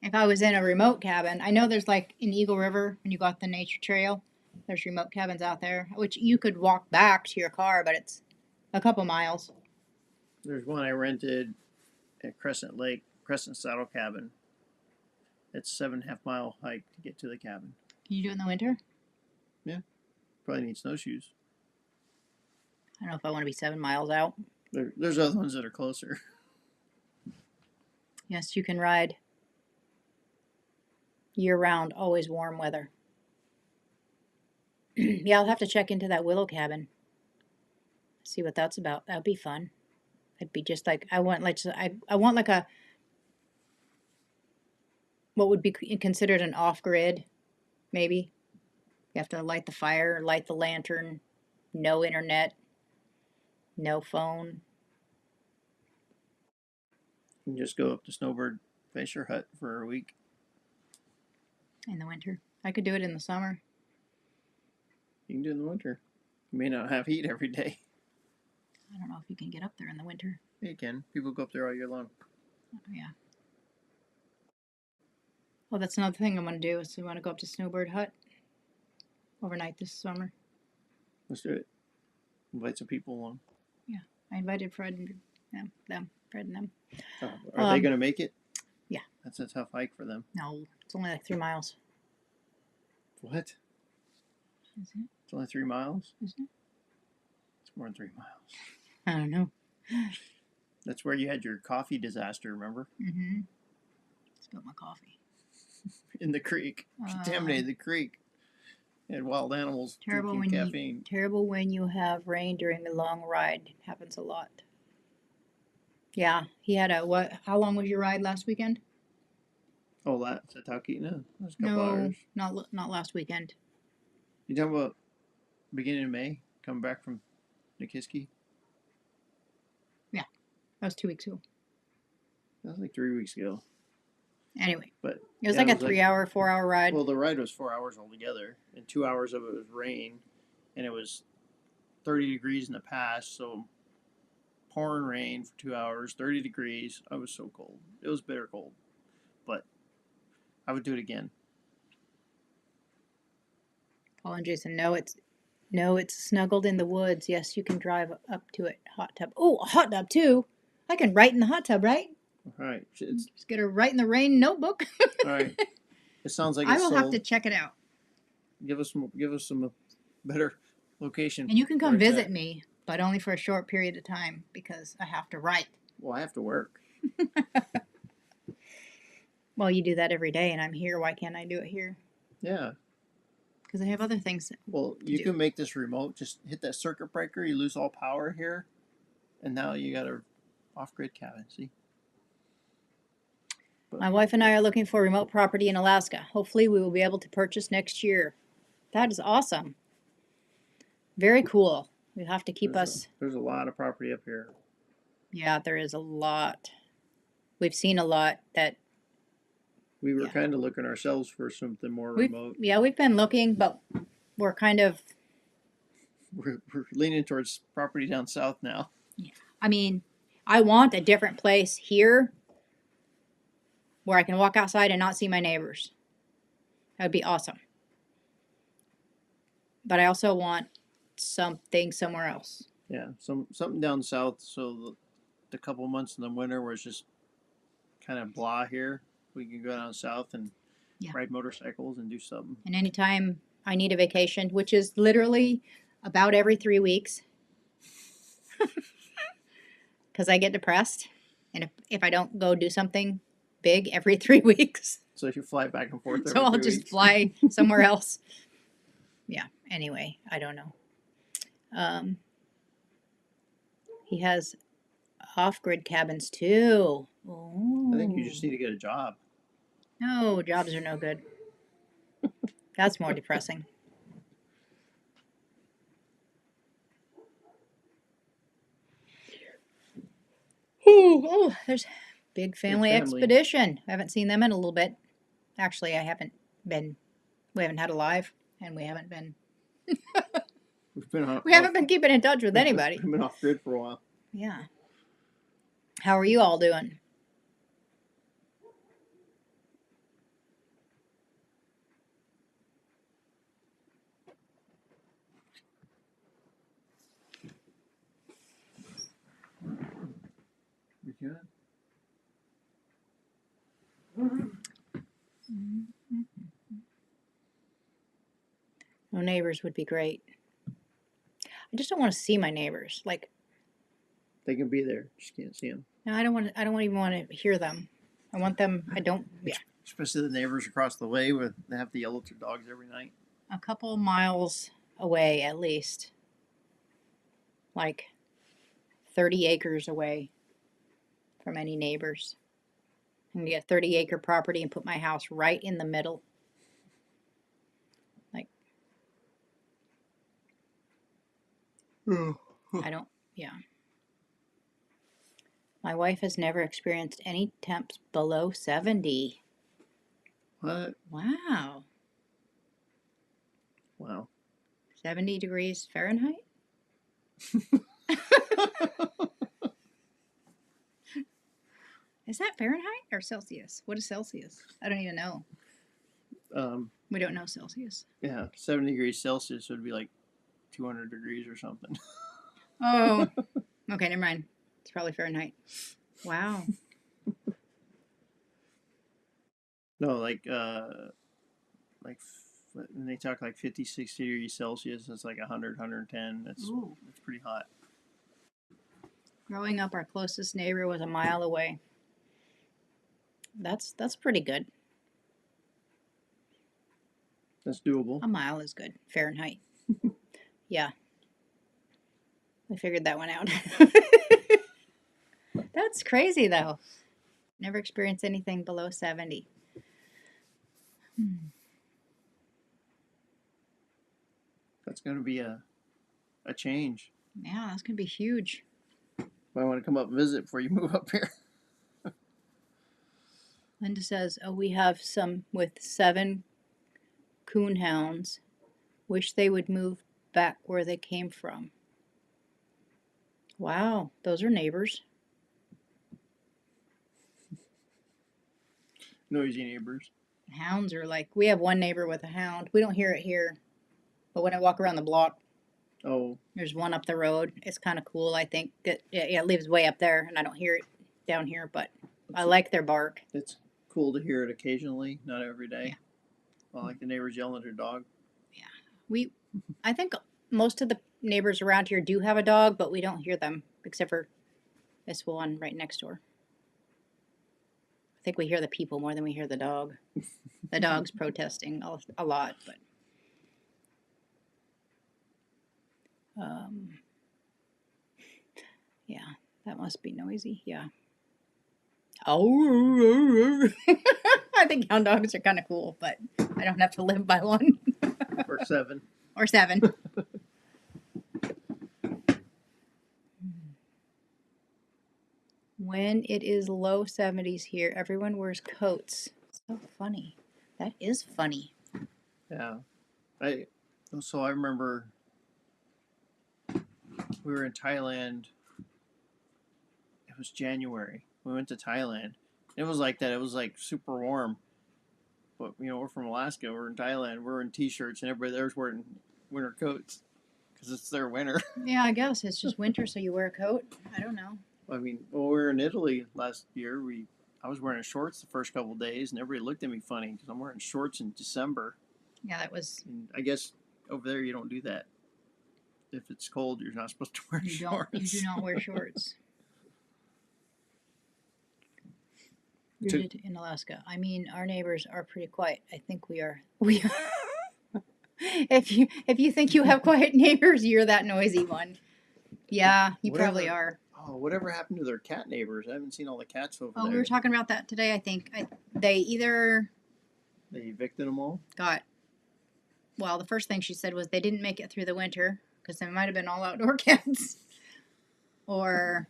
If I was in a remote cabin, I know there's like in Eagle River when you got the nature trail. There's remote cabins out there, which you could walk back to your car, but it's a couple miles. There's one I rented at Crescent Lake, Crescent Saddle Cabin. It's 7.5 mile hike to get to the cabin. Can you do it in the winter? Probably need snowshoes. I don't know if I want to be 7 miles out. There's other ones that are closer. Yes, you can ride year round, always warm weather. Yeah, I'll have to check into that Willow cabin. See what that's about. That'd be fun. It'd be just like I want like a what would be considered an off grid, maybe. You have to light the fire, light the lantern, no internet, no phone. You can just go up to Snowbird Fisher Hut for a week. In the winter. I could do it in the summer. You can do it in the winter. You may not have heat every day. I don't know if you can get up there in the winter. Yeah, you can. People go up there all year long. Oh, yeah. Well, that's another thing I want to do is we want to go up to Snowbird Hut overnight this summer. Let's do it. Invite some people along. I invited Fred and Fred and them. Are they going to make it? Yeah. That's a tough hike for them. No, it's only like 3 miles. What? Is it? It's only 3 miles? Is it? It's more than 3 miles. I don't know. That's where you had your coffee disaster, remember? Mm-hmm. Spilled my coffee. In the creek. Contaminated the creek. You had wild animals Terrible drinking when caffeine. Terrible when you have rain during a long ride. It happens a lot. Yeah, he had a what? How long was your ride last weekend? Oh, that's at Talkeetna? That was a couple hours. not last weekend. You talking about beginning of May? Coming back from Nikiski? That was 2 weeks ago. That was like 3 weeks ago. Anyway, But it was yeah, like it a was like- 3-hour, 4-hour ride. Well, the ride was 4 hours altogether, and 2 hours of it was rain, and it was 30 degrees in the pass, so pouring rain for 2 hours, 30 degrees. I was so cold. It was bitter cold, but I would do it again. Paul and Jason, no, it's snuggled in the woods. Yes, you can drive up to it. Hot tub. Oh, a hot tub too. I can write in the hot tub, right? All right, it's Just get a write in the rain notebook. all right. It sounds like I it's will sold. have to check it out. Give us some better location. And you can come where it's visit at. me, but only for a short period of time because I have to write. Well, I have to work. Well, you do that every day, and I'm here. Why can't I do it here? Yeah. Because I have other things. Well, you do. can make this remote. Just hit that circuit breaker. You lose all power here, and now you got a off-grid cabin. See. But My wife and I are looking for remote property in Alaska. Hopefully, we will be able to purchase next year. That is awesome. Very cool. We have to keep us. There's a lot of property up here. Yeah, there is a lot. We've seen a lot that We were Yeah. kind of looking ourselves for something more remote. we've been looking, but we're kind of. We're leaning towards property down south now. I mean, I want a different place here where I can walk outside and not see my neighbors. That would be awesome. But I also want something somewhere else. Yeah, something down south. So the couple months in the winter where it's just kind of blah here, we can go down south and Yeah. ride motorcycles and do something. And anytime I need a vacation, which is literally about every 3 weeks, because I get depressed, and if I don't go do something big every 3 weeks, So you fly back and forth. so every I'll 3 just weeks. fly somewhere else. Yeah. Anyway, I don't know. He has off-grid cabins too. Oh. I think you just need to get a job. No, jobs are no good. That's more depressing. Oh, there's Big Family family. Expedition. I haven't seen them in a little bit. Actually, we haven't had a live, and we haven't been keeping in touch with anybody. We've been off grid for a while. Yeah. How are you all doing? We good? No, neighbors would be great. I just don't want to see my neighbors. Like, They can be there. Just can't see them. no, I don't even want to hear them. I want them. I don't. Yeah. Especially the neighbors across the way where they have to yell at their dogs every night. A couple miles away at least. Like 30 acres away from any neighbors. I'm going to get a 30-acre property and put my house right in the middle. Like, I don't, yeah. My wife has never experienced any temps below 70. What? Wow. Wow. 70 degrees Fahrenheit? Is that Fahrenheit or Celsius? What is Celsius? I don't even know. We don't know Celsius. Yeah, 70 degrees Celsius would be like 200 degrees or something. Oh, okay, never mind. It's probably Fahrenheit. Wow. No, when they talk like 50, 60 degrees Celsius, it's like 100, 110. It's pretty hot. Growing up, our closest neighbor was a mile away. That's pretty good. That's doable. A mile is good. Fahrenheit. Yeah. I figured that one out. That's crazy, though. Never experienced anything below 70. That's going to be a change. Yeah, that's going to be huge. Might want to come up and visit before you move up here. Linda says, oh, we have some with 7 coonhounds. Wish they would move back where they came from. Wow, those are neighbors. Noisy neighbors. Hounds are like, we have one neighbor with a hound. We don't hear it here, but when I walk around the block, Oh, there's one up the road. It's kind of cool. I think that it lives way up there, and I don't hear it down here. But I like their bark. it's cool to hear it occasionally, not every day. Yeah. Well, like the neighbors yelling at their dog. I think most of the neighbors around here do have a dog, but we don't hear them except for this one right next door. I think we hear the people more than we hear the dog. The dog's protesting a lot, but yeah, that must be noisy. Yeah. Oh, I think hound dogs are kind of cool, but I don't have to live by one Or 7. or 7. When it is low 70s here, everyone wears coats. So funny. That is funny. Yeah. I remember we were in Thailand. It was January. We went to Thailand. It was like that. It was like super warm. But we're from Alaska. We're in Thailand. We're in t-shirts, and everybody there's wearing winter coats because it's their winter. Yeah, I guess it's just winter, so you wear a coat. I don't know. I mean, when we were in Italy last year, I was wearing shorts the first couple of days, and everybody looked at me funny because I'm wearing shorts in December. Yeah, that was. And I guess over there you don't do that. If it's cold, you're not supposed to wear shorts. You do not wear shorts. To- In Alaska. I mean, our neighbors are pretty quiet. I think we are. If you think you have quiet neighbors, you're that noisy one. Yeah, you probably are. Oh, whatever happened to their cat neighbors? I haven't seen all the cats over there. Oh, we were talking about that today. I think they either They evicted them all. got. Well, the first thing she said was they didn't make it through the winter because they might have been all outdoor cats, or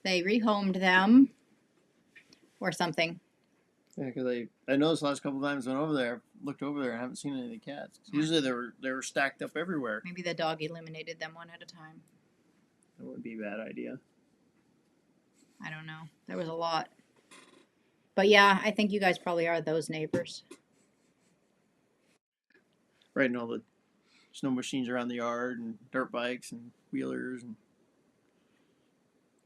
they rehomed them, or something. Yeah, because I noticed the last couple of times I went over there, looked over there, and haven't seen any of the cats. Usually they were stacked up everywhere. Maybe the dog eliminated them one at a time. That wouldn't be a bad idea. I don't know. There was a lot. But yeah, I think you guys probably are those neighbors. Riding all the snow machines around the yard and dirt bikes and wheelers and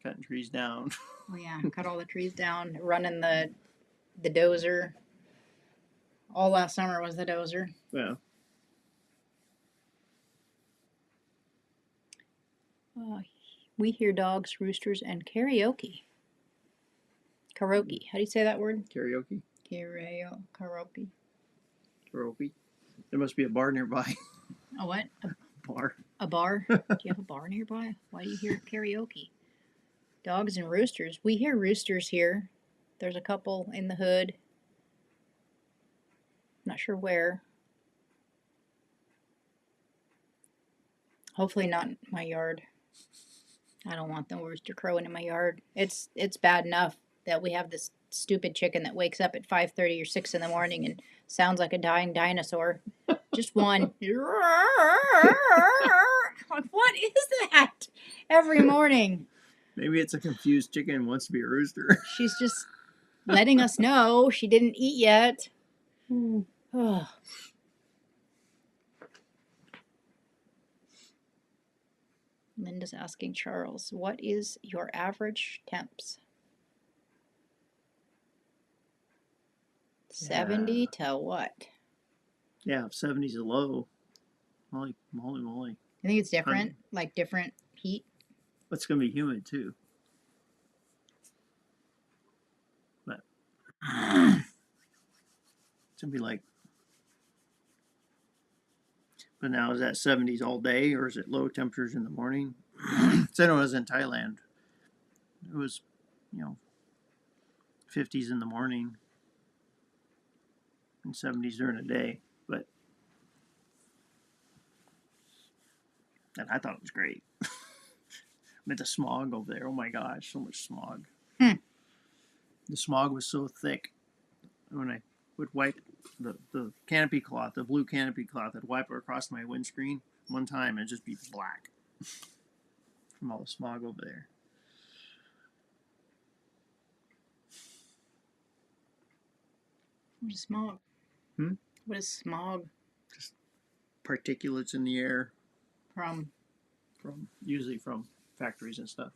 cutting trees down. Oh yeah, cut all the trees down, running the dozer. All last summer was the dozer. Yeah. We hear dogs, roosters, and karaoke. Karaoke. How do you say that word? Karaoke. Karaoke. Karaoke. There must be a bar nearby. A what? Bar. A bar? Do you have a bar nearby? Why do you hear karaoke? Dogs and roosters. We hear roosters here. There's a couple in the hood. Not sure where. Hopefully not in my yard. I don't want the rooster crowing in my yard. It's bad enough that we have this stupid chicken that wakes up at 5:30 or 6 in the morning and sounds like a dying dinosaur. Just one. Like, what is that? Every morning. Maybe it's a confused chicken and wants to be a rooster. She's just letting us know she didn't eat yet. Oh. Linda's asking Charles, what is your average temps? 70 to what? Yeah, 70's a low. Holy moly. I think it's different, like different heat. It's going to be humid too. But it's going to be like. But now is that 70's all day or is it low temperatures in the morning? So I know I was in Thailand. It was, 50's in the morning and 70's during the day. And I thought it was great. But the smog over there, oh my gosh, so much smog. The smog was so thick. When I would wipe the canopy cloth, the blue canopy cloth, I'd wipe it across my windscreen one time and it'd just be black. from all the smog over there. What is smog? Hmm? What is smog? Just particulates in the air From usually from factories and stuff.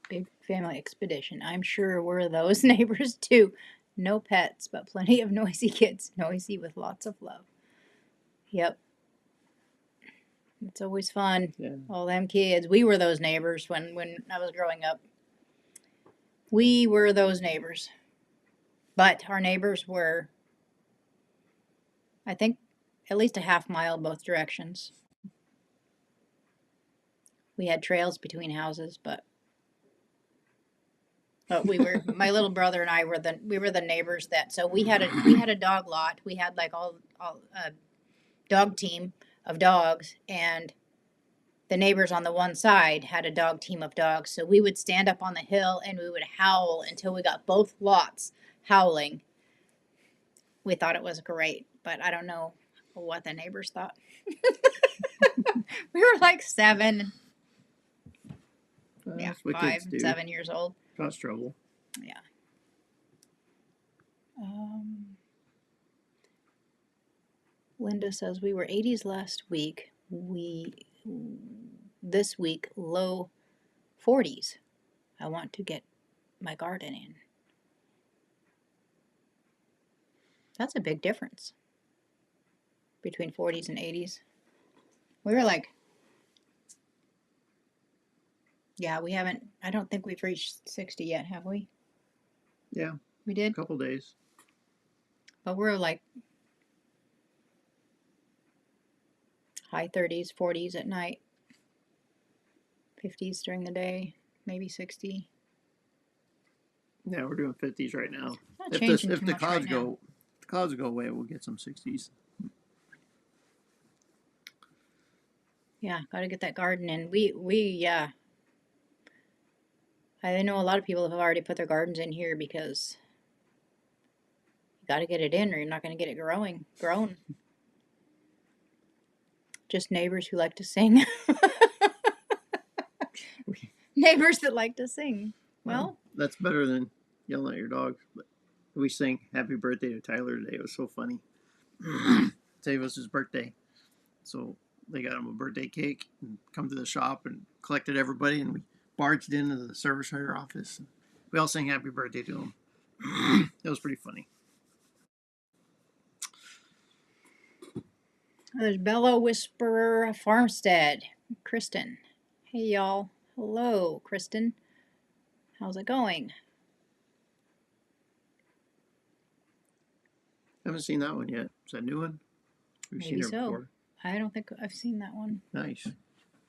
Big Family Expedition. I'm sure we're those neighbors too. No pets, but plenty of noisy kids. Noisy with lots of love. Yep. It's always fun. Yeah. All them kids. We were those neighbors when I was growing up. We were those neighbors. But our neighbors were, I think, at least a half mile both directions. We had trails between houses, but we were my little brother and I were the neighbors that, so we had a dog lot. We had like all a dog team of dogs, and the neighbors on the one side had a dog team of dogs. So we would stand up on the hill and we would howl until we got both lots howling. We thought it was great, but I don't know what the neighbors thought. We were like 7, yeah, That's what 5, kids do. 7 years old. Cause trouble. Yeah. Linda says we were 80s last week. This week low 40s. I want to get my garden in. That's a big difference between 40s and 80s. We were like, yeah, we haven't, I don't think we've reached 60 yet, have we? Yeah. We did? A couple days. But we're like high 30s, 40s at night, 50s during the day, maybe 60. Yeah, we're doing 50s right now. Not If changing the too much clouds right now. go, the clouds go away, we'll get some 60s. Yeah, gotta get that garden in. Yeah. I know a lot of people have already put their gardens in here because you gotta get it in or you're not gonna get it grown. Just neighbors who like to sing. Neighbors that like to sing. Well, that's better than yelling at your dogs. But we sang "Happy Birthday" to Tyler today. It was so funny. Today was his birthday, so they got him a birthday cake and come to the shop and collected everybody, and we barged into the service writer office. We all sang "Happy Birthday" to him. It was pretty funny. there's Bellow Whisperer Farmstead. Kristen. Hey y'all. Hello, Kristen. How's it going? Haven't seen that one yet. Is that a new one? We've Maybe seen her so. before. I don't think I've seen that one. Nice.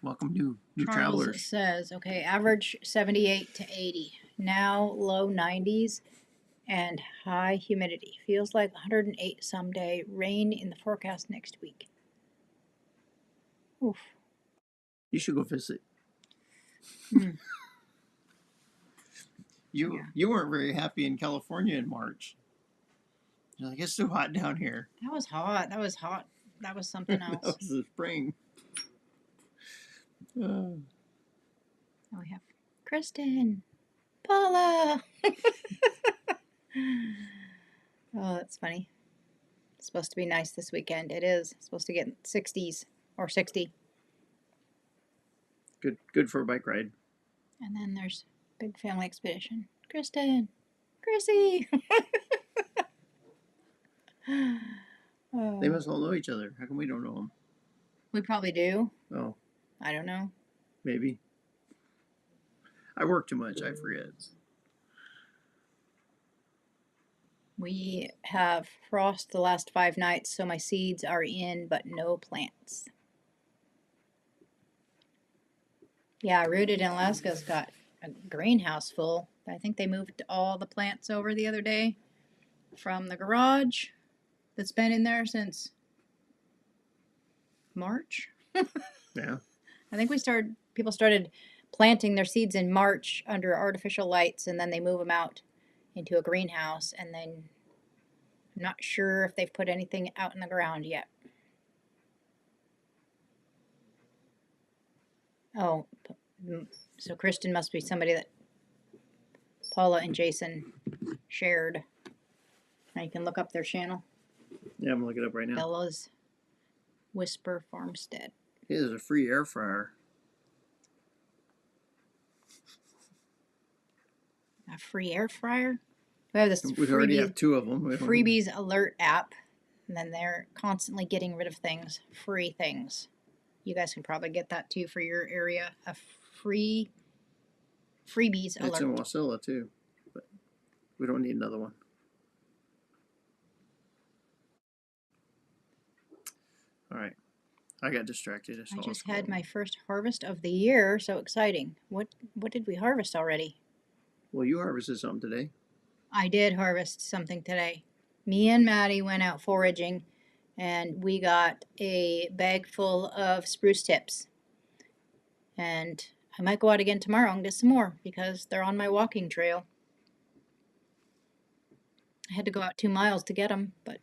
Welcome new Charles travelers. says, okay, average 78 to 80. Now low 90s and high humidity. Feels like 108 someday. Rain in the forecast next week. Oof. You should go visit. Mm. You weren't very happy in California in March. You're like, it's too hot down here. That was hot. That was hot. That was something else. That was the spring. Oh, we have Kristen. Paula. Oh, that's funny. It's supposed to be nice this weekend. It is. It's supposed to get 60s or 60. Good for a bike ride. And then there's Big Family Expedition. Kristen. Chrissy. They must all know each other. How come we don't know them? We probably do. Oh, I don't know. maybe. I work too much. I forget. We have frost the last 5 nights, so my seeds are in, but no plants. Yeah, Rooted in Alaska's got a greenhouse full. I think they moved all the plants over the other day from the garage that's been in there since March. Yeah. I think people started planting their seeds in March under artificial lights, and then they move them out into a greenhouse, and then I'm not sure if they've put anything out in the ground yet. Oh, so Kristen must be somebody that Paula and Jason shared. Now you can look up their channel. Yeah, I'm looking it up right now. Bella's Whisper Farmstead. It is a free air fryer. A free air fryer. We have this We already have 2 of them. freebies alert app, and then they're constantly getting rid of things, free things. You guys can probably get that too for your area. A freebies alert. It's in Wasilla too, but we don't need another one. All right, I got distracted. I just had my first harvest of the year. So exciting! What did we harvest already? Well, you harvested something today. I did harvest something today. Me and Maddie went out foraging, and we got a bag full of spruce tips. And I might go out again tomorrow and get some more because they're on my walking trail. I had to go out 2 miles to get them, but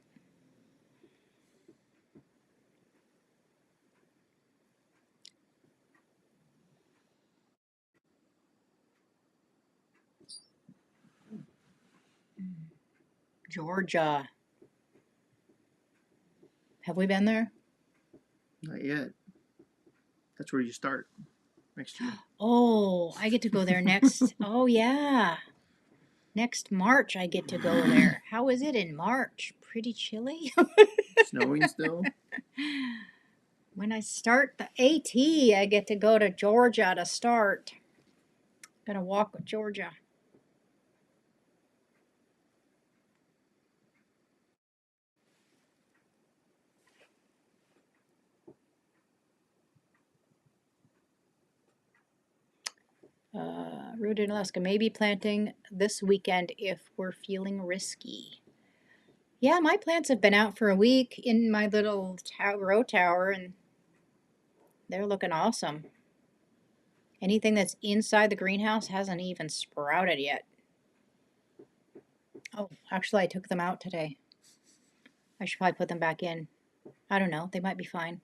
Georgia. Have we been there? Not yet. That's where you start next year. Oh, I get to go there next. Oh, yeah. Next March, I get to go there. How is it in March? Pretty chilly? Snowing still? When I start the AT, I get to go to Georgia to start. Gonna walk with Georgia. Rooted in Alaska. Maybe planting this weekend if we're feeling risky. Yeah, my plants have been out for a week in my little grow tower, and they're looking awesome. Anything that's inside the greenhouse hasn't even sprouted yet. Oh, actually, I took them out today. I should probably put them back in. I don't know. They might be fine.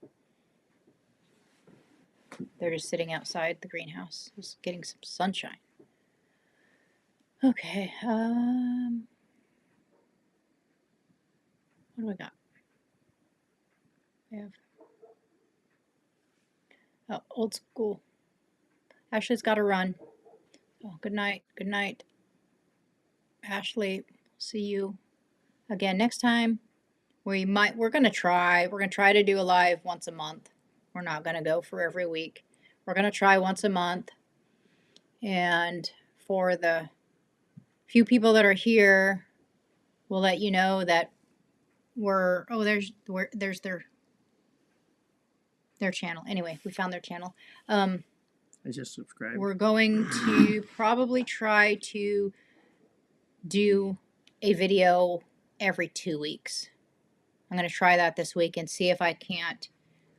They're just sitting outside the greenhouse, just getting some sunshine. Okay. What do we got? We have old school. Ashley's got to run. Oh, good night. Good night. Ashley, see you again next time. We're gonna try to do a live once a month. We're not gonna go for every week. We're gonna try once a month. And for the few people that are here, we'll let you know that there's their channel. Anyway, we found their channel. I just subscribed. We're going to probably try to do a video every 2 weeks. I'm going to try that this week and see if I can't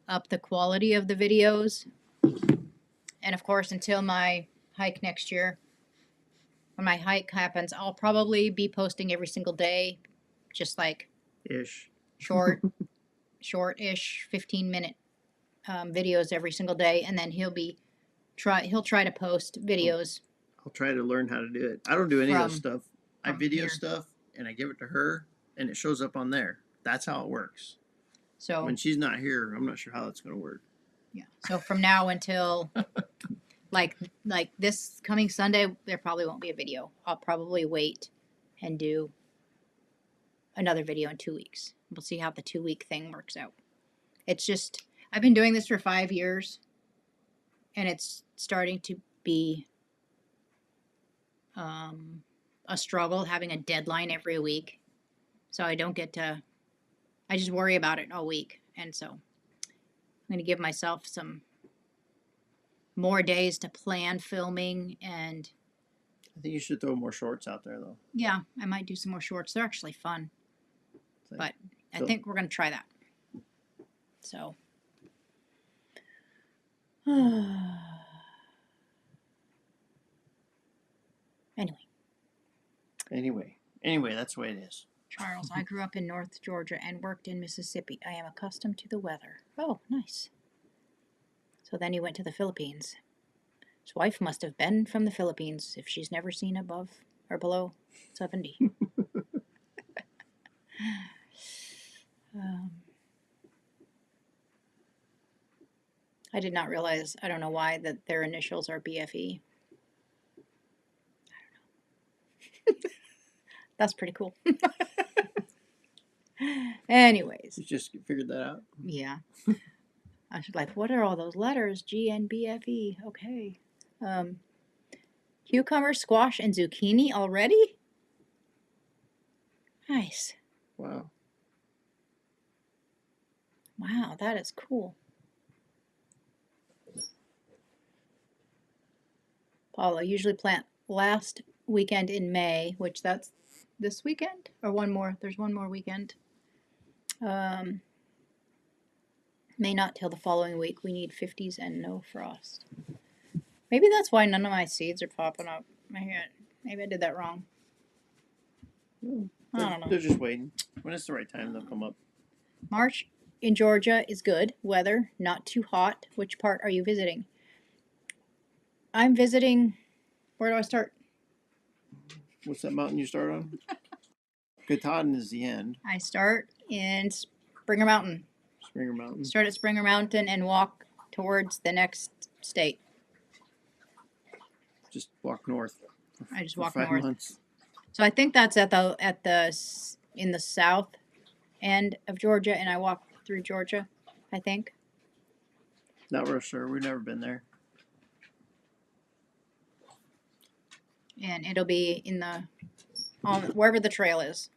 up the quality of the videos. And of course, until my hike next year, when my hike happens, I'll probably be posting every single day, just like ish, short-ish 15-minute videos every single day, and then he'll try to post videos. I'll try to learn how to do it. I don't do any of this stuff. I video stuff and I give it to her, and it shows up on there. That's how it works. So when she's not here, I'm not sure how that's going to work. Yeah. So from now until like this coming Sunday, there probably won't be a video. I'll probably wait and do another video in 2 weeks. We'll see how the 2-week thing works out. It's just, I've been doing this for 5 years, and it's starting to be a struggle having a deadline every week. So I just worry about it all week. And so I'm going to give myself some more days to plan filming. And I think you should throw more shorts out there, though. Yeah, I might do some more shorts. They're actually fun. But I think we're going to try that. So. Anyway, that's the way it is. Charles, I grew up in North Georgia and worked in Mississippi. I am accustomed to the weather. Oh, nice. So then he went to the Philippines. His wife must have been from the Philippines if she's never seen above or below 70. um, I did not realize, I don't know why, that their initials are BFE. That's pretty cool. Anyways, You just figured that out. yeah. I was like, what are all those letters? GNBFE. Okay. Cucumber, squash, and zucchini already? Nice. Wow. Wow, that is cool. Paula, usually plant last weekend in May, which that's this weekend or one more. There's one more weekend. May not till the following week. We need 50s and no frost. Maybe that's why none of my seeds are popping up. Maybe I did that wrong. I don't know. They're just waiting. When it's the right time, they'll come up. March in Georgia is good. Weather, not too hot. Which part are you visiting? I'm visiting. Where do I start? What's that mountain you start on? Katahdin is the end. I start in Springer Mountain. Springer Mountain. Start at Springer Mountain and walk towards the next state. Just walk north. I just for walk 5 north. months. So I think that's in the south end of Georgia, and I walk through Georgia. I think. Not real sure. We've never been there. And it'll be in wherever the trail is.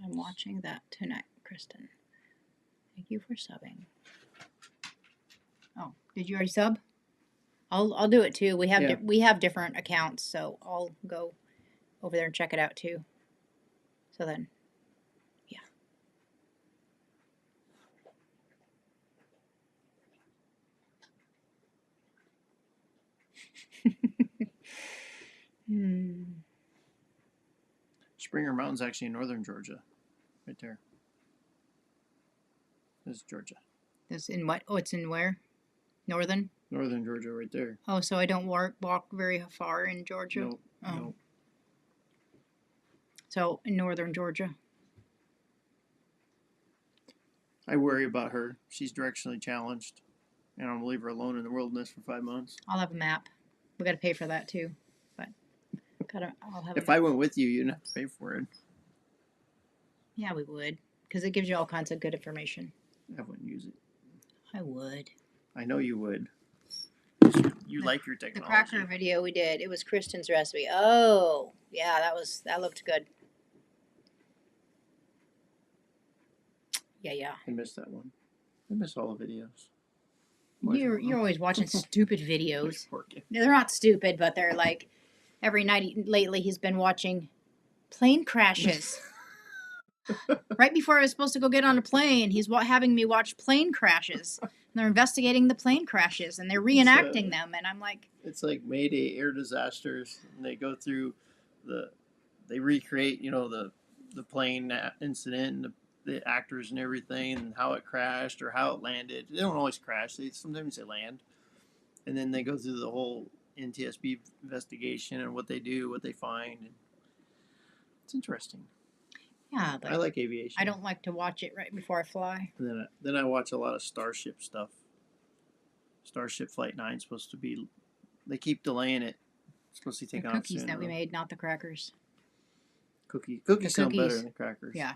I'm watching that tonight, Kristen. Thank you for subbing. Oh, did you already sub? I'll do it too. We have different accounts, so I'll go over there and check it out too. So then, yeah. Springer Mountain's actually in northern Georgia. Right there. This is Georgia. It's in what? Oh, it's in where? Northern? Northern Georgia right there. Oh, so I don't walk very far in Georgia? No. Oh. No. So in northern Georgia. I worry about her. She's directionally challenged. And I'm gonna leave her alone in the wilderness for 5 months. I'll have a map. We got to pay for that too, but I'll have. If I went with you, you'd have to pay for it. Yeah, we would, because it gives you all kinds of good information. I wouldn't use it. I would. I know you would. You like your The technology. cracker video we did, it was Kristen's recipe. Oh, yeah, that looked good. Yeah. I missed that one. I miss all the videos. You're always watching stupid videos. Working. They're not stupid, but they're like every night lately he's been watching plane crashes. Right before I was supposed to go get on a plane, he's having me watch plane crashes. And they're investigating the plane crashes and they're reenacting them, and I'm like, it's like Mayday air disasters, and they go through they recreate, the plane incident and the actors and everything, and how it crashed or how it landed. They don't always crash. Sometimes they land, and then they go through the whole NTSB investigation and what they do, what they find. And it's interesting. yeah, but I like aviation. I don't like to watch it right before I fly. And then I watch a lot of Starship stuff. Starship Flight 9 is supposed to be. They keep delaying it. It's supposed to be The taken off cookies soon. that we made, not the crackers. Cookies The sound better cookies. than crackers. Yeah.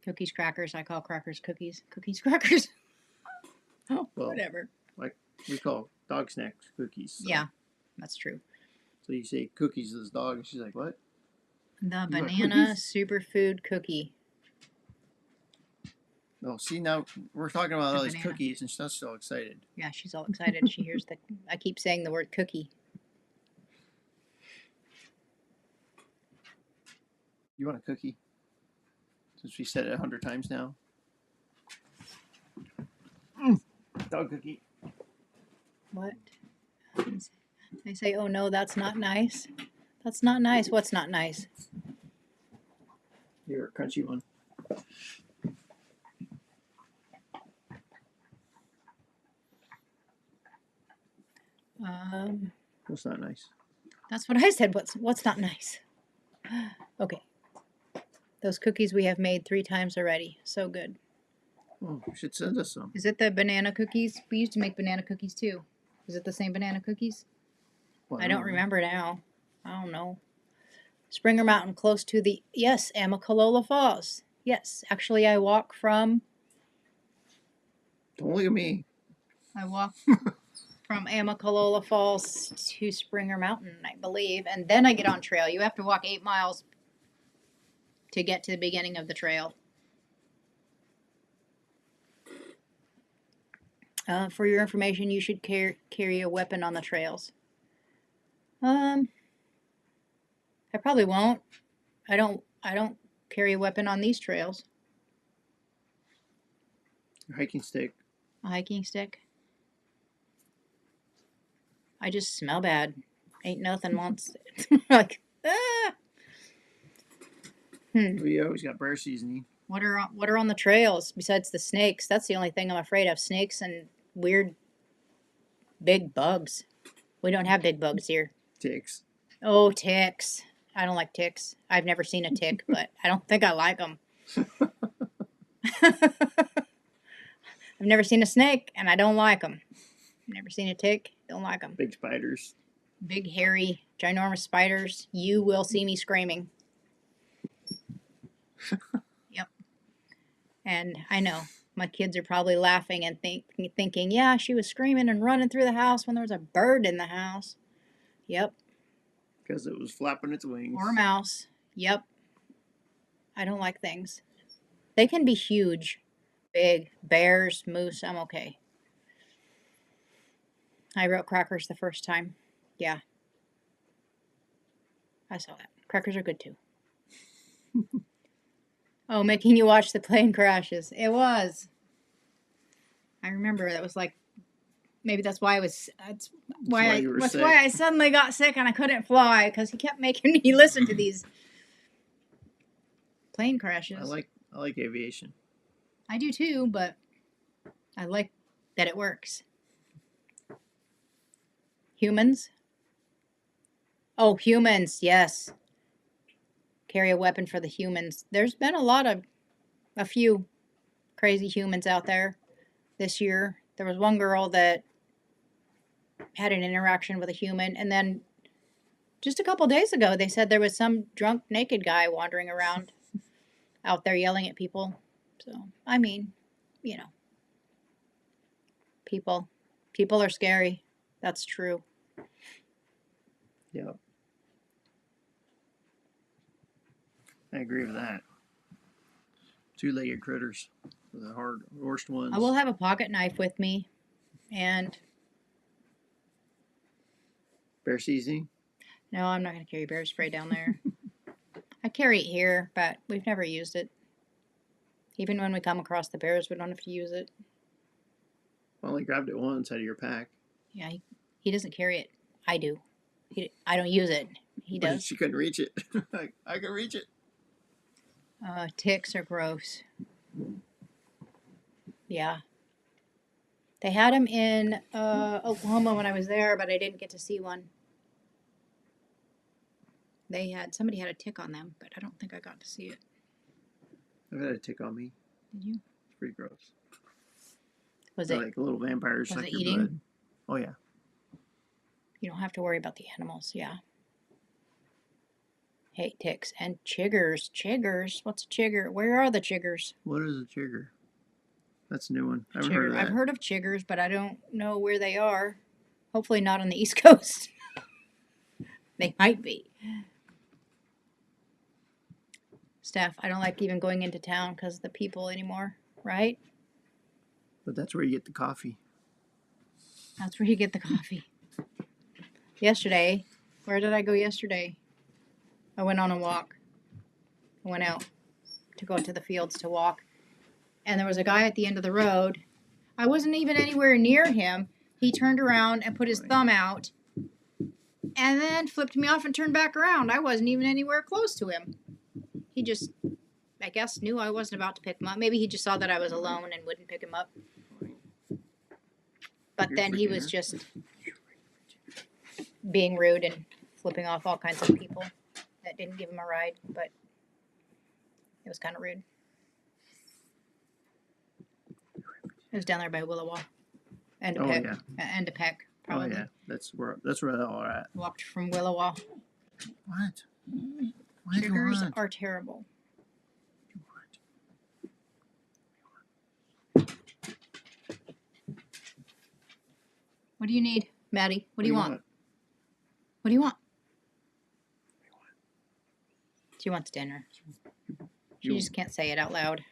Cookies, crackers. I call crackers cookies. Cookies, crackers. Oh, Well, whatever. We call dog snacks cookies. So. Yeah, that's true. So you say cookies to this dog, and she's like, "What?" The want banana cookies? superfood cookie. No, see, now we're talking about The all these banana. cookies, and she's not so excited. Yeah, she's all excited. She hears I keep saying the word cookie. You want a cookie? Since we said it 100 times now. Dog cookie. What? They say, oh no, that's not nice. That's not nice. What's not nice? You're a crunchy one. What's not nice? That's what I said. What's not nice? Okay. Those cookies we have made 3 times already. So good. Oh, you should send us some. Is it the banana cookies? We used to make banana cookies too. Is it the same banana cookies? Well, I don't remember now. I don't know. Springer Mountain, close to the, yes, Amicalola Falls. Yes, actually I walk from Don't look at me. from Amicalola Falls to Springer Mountain, I believe, and then I get on trail. You have to walk 8 miles to get to the beginning of the trail. For your information, you should carry a weapon on the trails. I probably won't. I don't carry a weapon on these trails. Your hiking stick. A hiking stick. I just smell bad. Ain't nothing wants like ah. We always got bear seasoning. What are on the trails besides the snakes? That's the only thing I'm afraid of. Snakes and weird big bugs. We don't have big bugs here. Ticks. Oh, ticks. I don't like ticks. I've never seen a tick, but I don't think I like them. I've never seen a snake, and I don't like them. Never seen a tick. Don't like them. Big spiders. Big, hairy, ginormous spiders. You will see me screaming. Yep. And I know my kids are probably laughing and thinking, yeah, she was screaming and running through the house when there was a bird in the house. Yep. Because it was flapping its wings. Or a mouse. Yep. I don't like things. They can be huge. Big. Bears, moose, I'm okay. I wrote crackers the first time. Yeah. I saw that. Crackers are good too. Oh, making you watch the plane crashes. It was. I remember that was like, maybe that's why I was, that's why I suddenly got sick and I couldn't fly, because he kept making me listen to these plane crashes. I like aviation. I do too, but I like that it works. Humans? Oh, humans, yes. Carry a weapon for the humans. There's been a few crazy humans out there this year. There was one girl that had an interaction with a human, and then just a couple days ago they said there was some drunk naked guy wandering around out there yelling at people. So, I mean, you know, people are scary. That's true. Yeah. I agree with that. Two-legged critters are the worst ones. I will have a pocket knife with me, and bear seasoning? No, I'm not going to carry bear spray down there. I carry it here, but we've never used it. Even when we come across the bears, we don't have to use it. I only grabbed it once out of your pack. Yeah, he doesn't carry it. I do. I don't use it. He does. She couldn't reach it. I can reach it. Ticks are gross. Yeah. They had them in Oklahoma when I was there, but I didn't get to see one. Somebody had a tick on them, but I don't think I got to see it. I've had a tick on me. Did you? It's pretty gross. Was it like little vampires? Was suck it your eating? blood. Oh yeah. You don't have to worry about the animals. Yeah. Hate ticks and chiggers. Chiggers. What's a chigger? Where are the chiggers? What is a chigger? That's a new one. I haven't heard of that. I've heard of chiggers, but I don't know where they are. Hopefully not on the East Coast. They might be. Steph, I don't like even going into town because of the people anymore, right? But that's where you get the coffee. That's where you get the coffee. Yesterday, where did I go yesterday? I went on a walk. I went out to go into the fields to walk. And there was a guy at the end of the road. I wasn't even anywhere near him. He turned around and put his thumb out and then flipped me off and turned back around. I wasn't even anywhere close to him. He just, I guess, knew I wasn't about to pick him up. Maybe he just saw that I was alone and wouldn't pick him up. But You're then he freaking was her. just being rude and flipping off all kinds of people that didn't give him a ride. But it was kind of rude. It was down there by Willowa. And a Oh peck. yeah. And a peck, probably. Oh yeah. That's where they all are at. Walked from Willowa. What? What do you Chiggers want? are terrible. What do you need, Maddie? What do you want? What do you want? She wants dinner. She You- just can't say it out loud.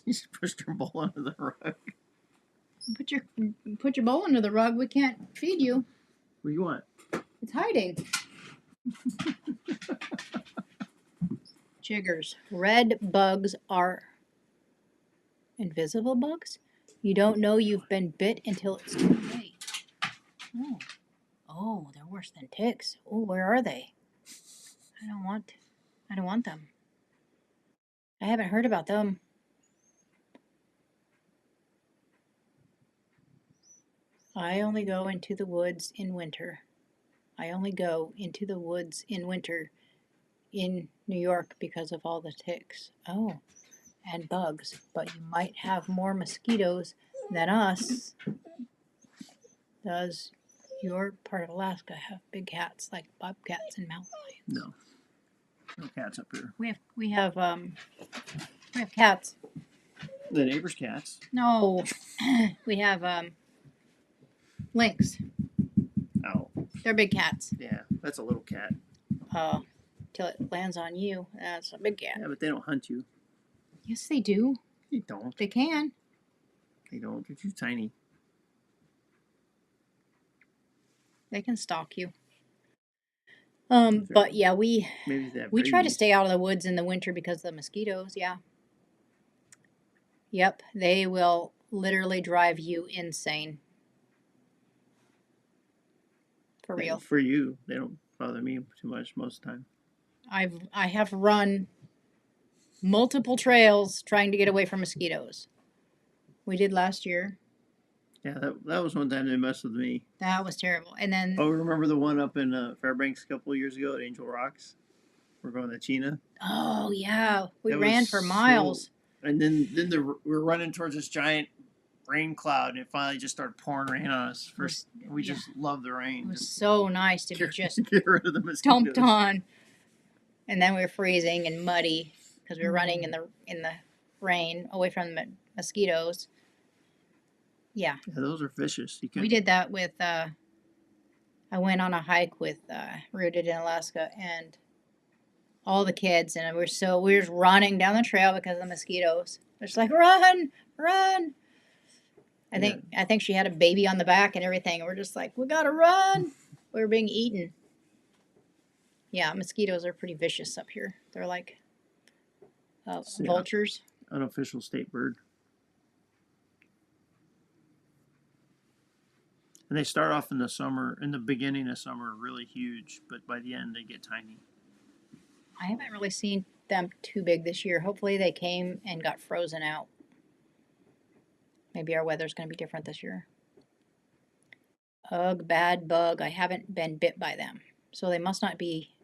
You just pushed her bowl under the rug. Put your bowl under the rug. We can't feed you. What do you want? It's hiding. Chiggers. Red bugs are invisible bugs? You don't know you've been bit until it's too late. Oh. Oh, they're worse than ticks. Oh, where are they? I don't want them. I haven't heard about them. I only go into the woods in winter. I only go into the woods in winter in New York because of all the ticks. Oh, and bugs. But you might have more mosquitoes than us. Does your part of Alaska have big cats like bobcats and mountain lions? No cats up here. We have cats. The neighbor's cats. No, we have lynx. Oh, They're big cats. yeah. That's a little cat. Till it lands on you. That's a big cat. Yeah, but they don't hunt you. Yes, they do. They don't. They can. They don't. They're too tiny. They can stalk you. But yeah, we Maybe they have try to rabies. stay out of the woods in the winter because of the mosquitoes. Yeah. Yep, they will literally drive you insane. For Yeah, real. for you, they don't bother me too much most of the time. I have run multiple trails trying to get away from mosquitoes. We did last year. Yeah, that was one time they messed with me. That was terrible. And then Oh, remember the one up in Fairbanks a couple of years ago at Angel Rocks? We're going to Chena. oh yeah, we That ran was for so- miles. And then we were running towards this giant rain cloud, and it finally just started pouring rain on us. First, we yeah. just love the It rain. was Just so nice to be get, just get rid of the mosquitoes. dumped on. And then we were freezing and muddy because we were running in the rain away from the mosquitoes. Yeah, Yeah, those are vicious. You can, we did that with. I went on a hike with Rooted in Alaska and all the kids, and we were just running down the trail because of the mosquitoes. They're just like run, run. I think she had a baby on the back and everything. And we're just like, we gotta run. We were being eaten. Yeah, mosquitoes are pretty vicious up here. They're like Yeah. vultures. Unofficial state bird. And they start off in the beginning of summer, really huge, but by the end they get tiny. I haven't really seen them too big this year. Hopefully they came and got frozen out. Maybe our weather's going to be different this year. Ugh, bad bug. I haven't been bit by them. So they must not be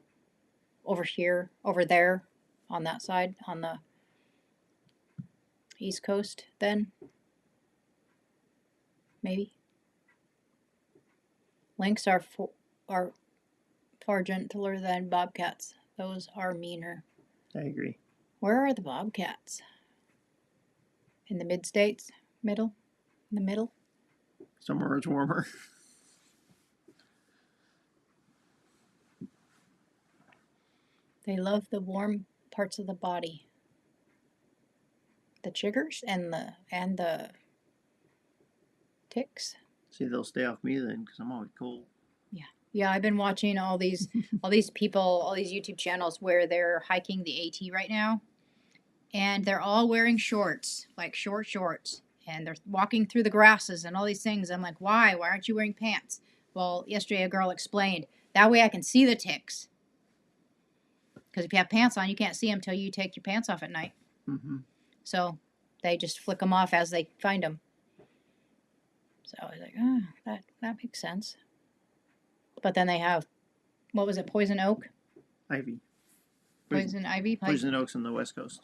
over there, on that side, on the East Coast then. Maybe. Lynx are far gentler than bobcats. Those are meaner. I agree. Where are the bobcats? In the mid-states? Middle? In the middle? Somewhere it's warmer. They love the warm parts of the body. The chiggers and the ticks. See, they'll stay off me then because I'm always cold. Yeah, I've been watching all these people, all these YouTube channels where they're hiking the AT right now, and they're all wearing shorts, like short shorts, and they're walking through the grasses and all these things. I'm like, why? Why aren't you wearing pants? Well, yesterday a girl explained that way I can see the ticks. Because if you have pants on, you can't see them till you take your pants off at night. Mm-hmm. So they just flick them off as they find them. So I was like, oh, that makes sense. But then they have, what was it, poison oak? Ivy. Poison ivy? Poison oaks on the West Coast.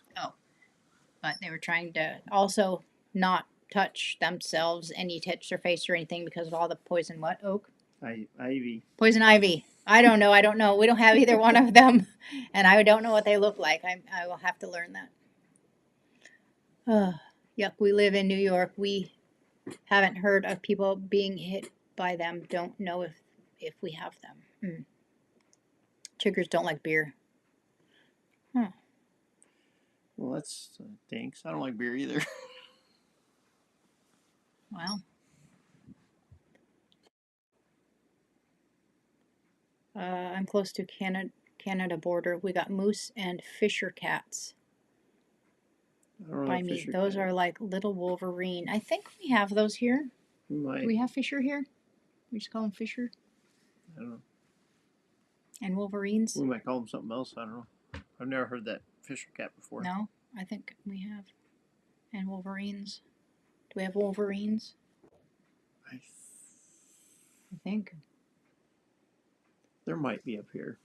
But they were trying to also not touch themselves, any touch their face or anything because of all the poison what oak? Ivy. Poison ivy. I don't know. We don't have either one of them, and I don't know what they look like. I will have to learn that. Yuck, we live in New York. We haven't heard of people being hit by them. Don't know if we have them. Chiggers don't like beer. Well, that's thanks. I don't like beer either. Well, I'm close to Canada border. We got moose and fisher cats I don't know by if me. Fisher Those cat. are like little Wolverine. I think we have those here. We might. Do we have fisher here? We just call them fisher I don't know. and Wolverines. We might call them something else. I don't know. I've never heard that Fisher cat before. No, I think we have. And Wolverines. Do we have Wolverines? I I think. There might be up here.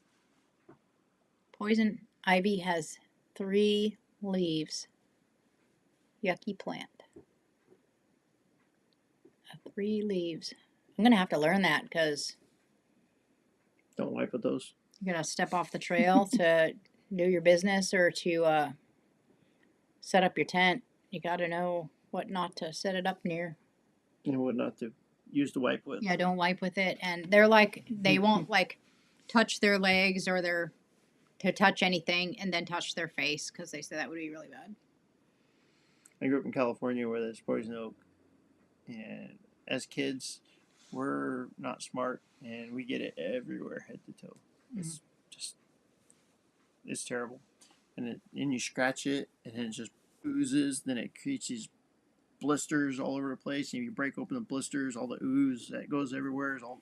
Poison ivy has 3 leaves. Yucky plant. 3 leaves. I'm going to have to learn that because Don't wipe with those. you're going to step off the trail to do your business or to set up your tent. You got to know what not to set it up near. And what not to use to wipe with. Yeah, don't wipe with it. And they're like, they won't like touch their legs or to touch anything and then touch their face because they say that would be really bad. I grew up in California where there's poison oak. And as kids, we're not smart and we get it everywhere, head to toe. It's just, it's terrible. And you scratch it and then it just oozes. Then it creates these blisters all over the place. And if you break open the blisters, all the ooze that goes everywhere is all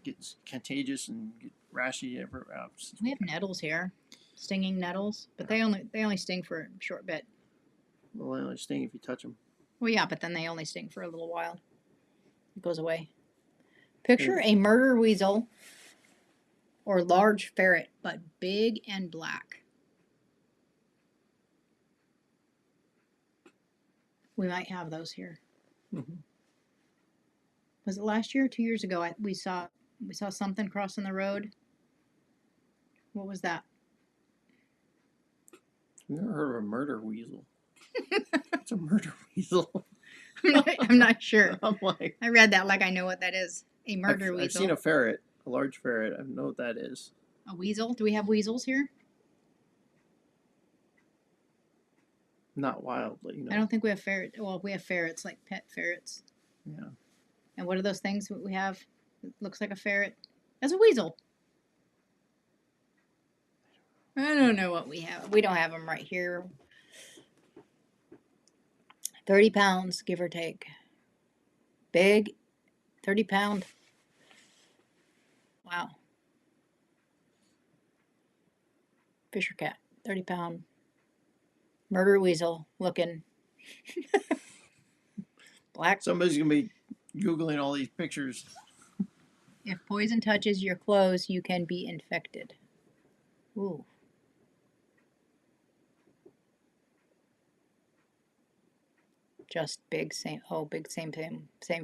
gets contagious and get rashy everywhere. We have nettles here, stinging nettles, but they only sting for a short bit. Well, they only sting if you touch them. Well, yeah, but then they only sting for a little while. It goes away. Picture a murder weasel or large ferret, but big and black. We might have those here. Mm-hmm. Was it last year or 2 years ago? We saw something crossing the road. What was that? I've never heard of a murder weasel. It's a murder weasel. I'm not sure. I'm like, I read that like I know what that is. A murder weasel. I've seen a ferret, a large ferret. I know what that is. A weasel? Do we have weasels here? Not wildly, you know. I don't think we have ferrets. Well, we have ferrets, like pet ferrets. Yeah. And what are those things we have? It looks like a ferret. That's a weasel. I don't know what we have. We don't have them right here. 30 pounds, give or take. Big, 30-pound. Wow. Fisher cat, 30-pound. Murder weasel looking. Black. Somebody's going to be Googling all these pictures. If poison touches your clothes, you can be infected. Ooh. Just big, same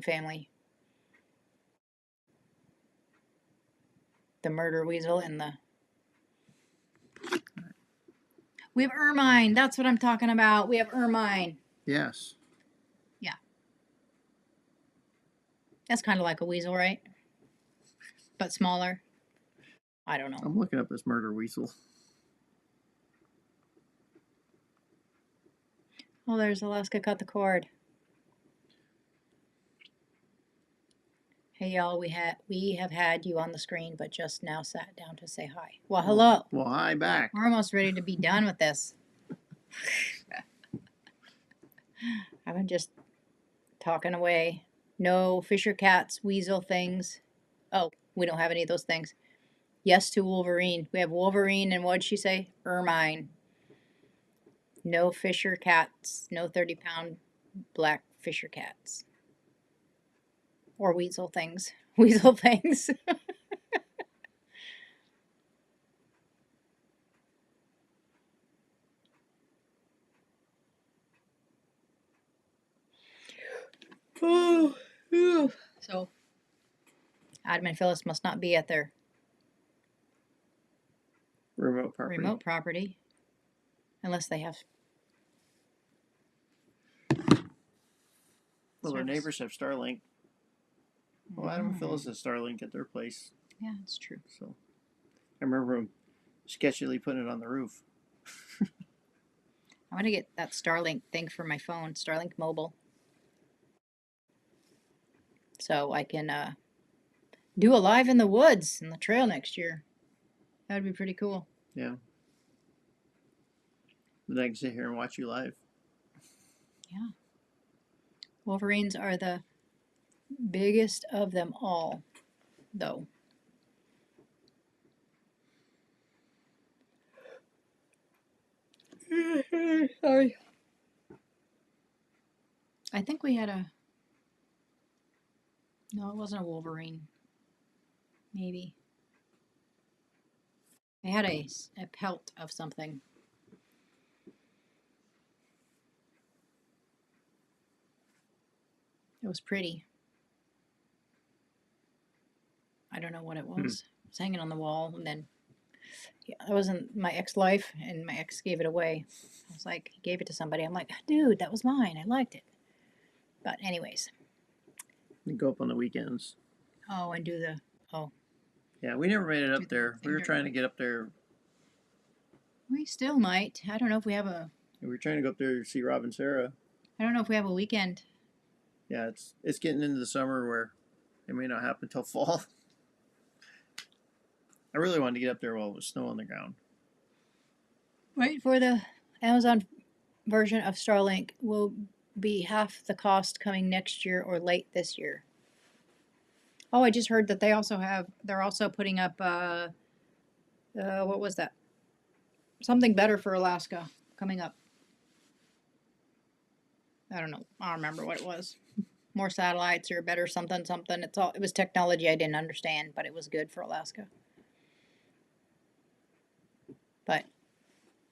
family. The murder weasel and the... We have ermine. That's what I'm talking about. We have ermine. Yes. Yeah. That's kind of like a weasel, right? But smaller. I don't know. I'm looking up this murder weasel. Oh, there's Alaska Cut the Cord. Hey y'all, we have had you on the screen, but just now sat down to say hi. Well, hello. Well, hi back. We're almost ready to be done with this. I've been just talking away. No Fisher cats, weasel things. Oh, we don't have any of those things. Yes to Wolverine. We have Wolverine and what'd she say? Ermine. No Fisher cats. No 30-pound black Fisher cats. Or weasel things. Weasel things. Oh, phew. So, Adam and Phyllis must not be at their Remote property. remote property unless they have Well, their service. neighbors have Starlink. Well, Adam and Phyllis has Starlink at their place. Yeah, it's true. So I remember them sketchily putting it on the roof. I want to get that Starlink thing for my phone, Starlink Mobile, so I can do a live in the woods in the trail next year. That would be pretty cool. Yeah. Then I can sit here and watch you live. Yeah. Wolverines are the biggest of them all, though. Sorry. I think we had a. No, it wasn't a Wolverine. Maybe. I had a pelt of something. It was pretty. I don't know what it was. It was hanging on the wall, and then yeah, it wasn't my ex-life, and my ex gave it away. I was like, he gave it to somebody. I'm like, dude, that was mine. I liked it. But anyways. We go up on the weekends. Oh, and do the Yeah, we never made it Do up the there. We were finger- trying to get up there. We still might. I don't know if we have a. We were trying to go up there to see Rob and Sarah. I don't know if we have a weekend. Yeah, it's getting into the summer where it may not happen till fall. I really wanted to get up there while it was snow on the ground. Right, for the Amazon version of Starlink will be half the cost coming next year or late this year. Oh, I just heard that they're also putting up what was that? Something better for Alaska coming up. I don't know. I don't remember what it was. More satellites or better something. It was technology I didn't understand, but it was good for Alaska. But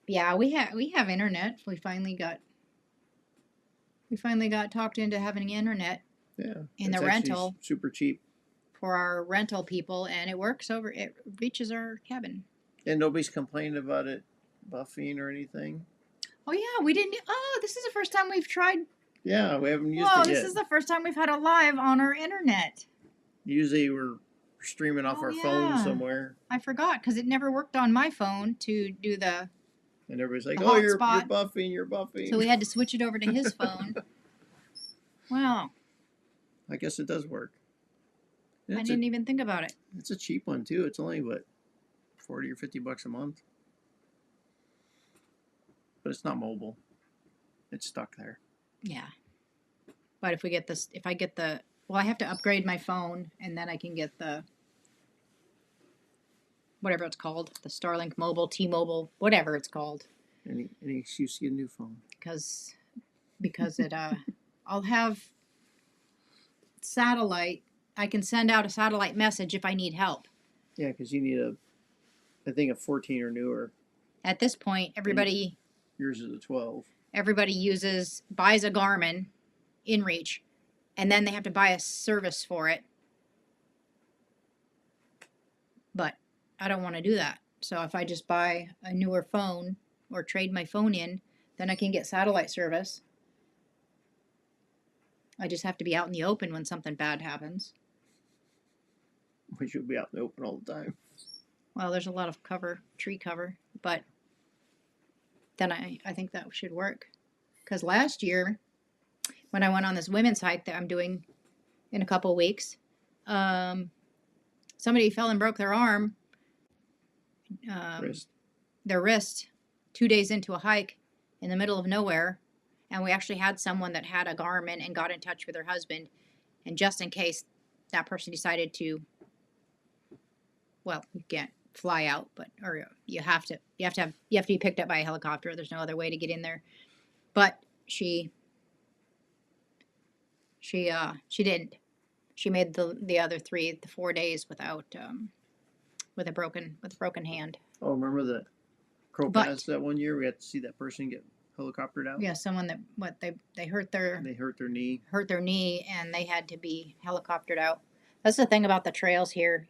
yeah, we have internet. We finally got talked into having internet Yeah. in the it's actually rental super cheap. for our rental people, and it reaches our cabin. And nobody's complained about it buffing or anything. Oh yeah, we didn't. Oh, this is the first time we've tried. Yeah, we haven't used Whoa, it this yet. is the first time we've had a live on our internet. Usually we're streaming off Oh, our yeah. phone somewhere. I forgot because it never worked on my phone to do the. And everybody's like, The "Oh, you're hotspot. you're buffing." So we had to switch it over to his phone. Wow, I guess it does work. And I It's, didn't even think about it. it's a cheap one too. It's only what, $40 or $50 a month. But it's not mobile. It's stuck there. Yeah, but if I get the, well, I have to upgrade my phone, and then I can get the. Whatever it's called, the Starlink Mobile, T-Mobile, whatever it's called. Any excuse to get a new phone. because it I'll have satellite. I can send out a satellite message if I need help. Yeah, because you need I think a 14 or newer. At this point, everybody Yours is a 12. buys a Garmin InReach, and then they have to buy a service for it. But I don't want to do that. So if I just buy a newer phone or trade my phone in, then I can get satellite service. I just have to be out in the open when something bad happens. We should be out in the open all the time. Well, there's a lot of tree cover, but then I think that should work. Because last year, when I went on this women's hike that I'm doing in a couple weeks, somebody fell and broke their arm, Wrist. their wrist, 2 days into a hike, in the middle of nowhere. And we actually had someone that had a Garmin and got in touch with her husband. And just in case that person decided to, well, you can't fly out, but or you have to be picked up by a helicopter. There's no other way to get in there. But she didn't. She made the other the 4 days without with a broken hand. Oh, remember the Crow But- Pass that one year? We had to see that person get helicoptered out. Yeah, someone that they hurt their They hurt their knee. knee and they had to be helicoptered out. That's the thing about the trails here.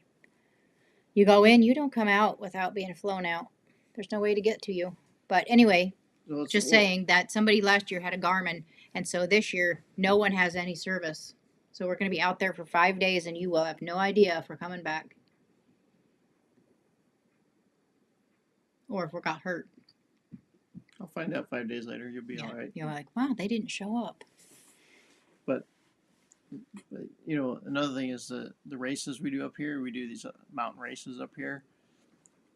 You go in, you don't come out without being flown out. There's no way to get to you. But anyway, So it's- just saying that somebody last year had a Garmin, and so this year no one has any service. So we're going to be out there for 5 days, and you will have no idea if we're coming back or if we got hurt. I'll find out 5 days later. You'll be all right. You're like, wow, they didn't show up. But you know, another thing is the races we do up here. We do these mountain races up here,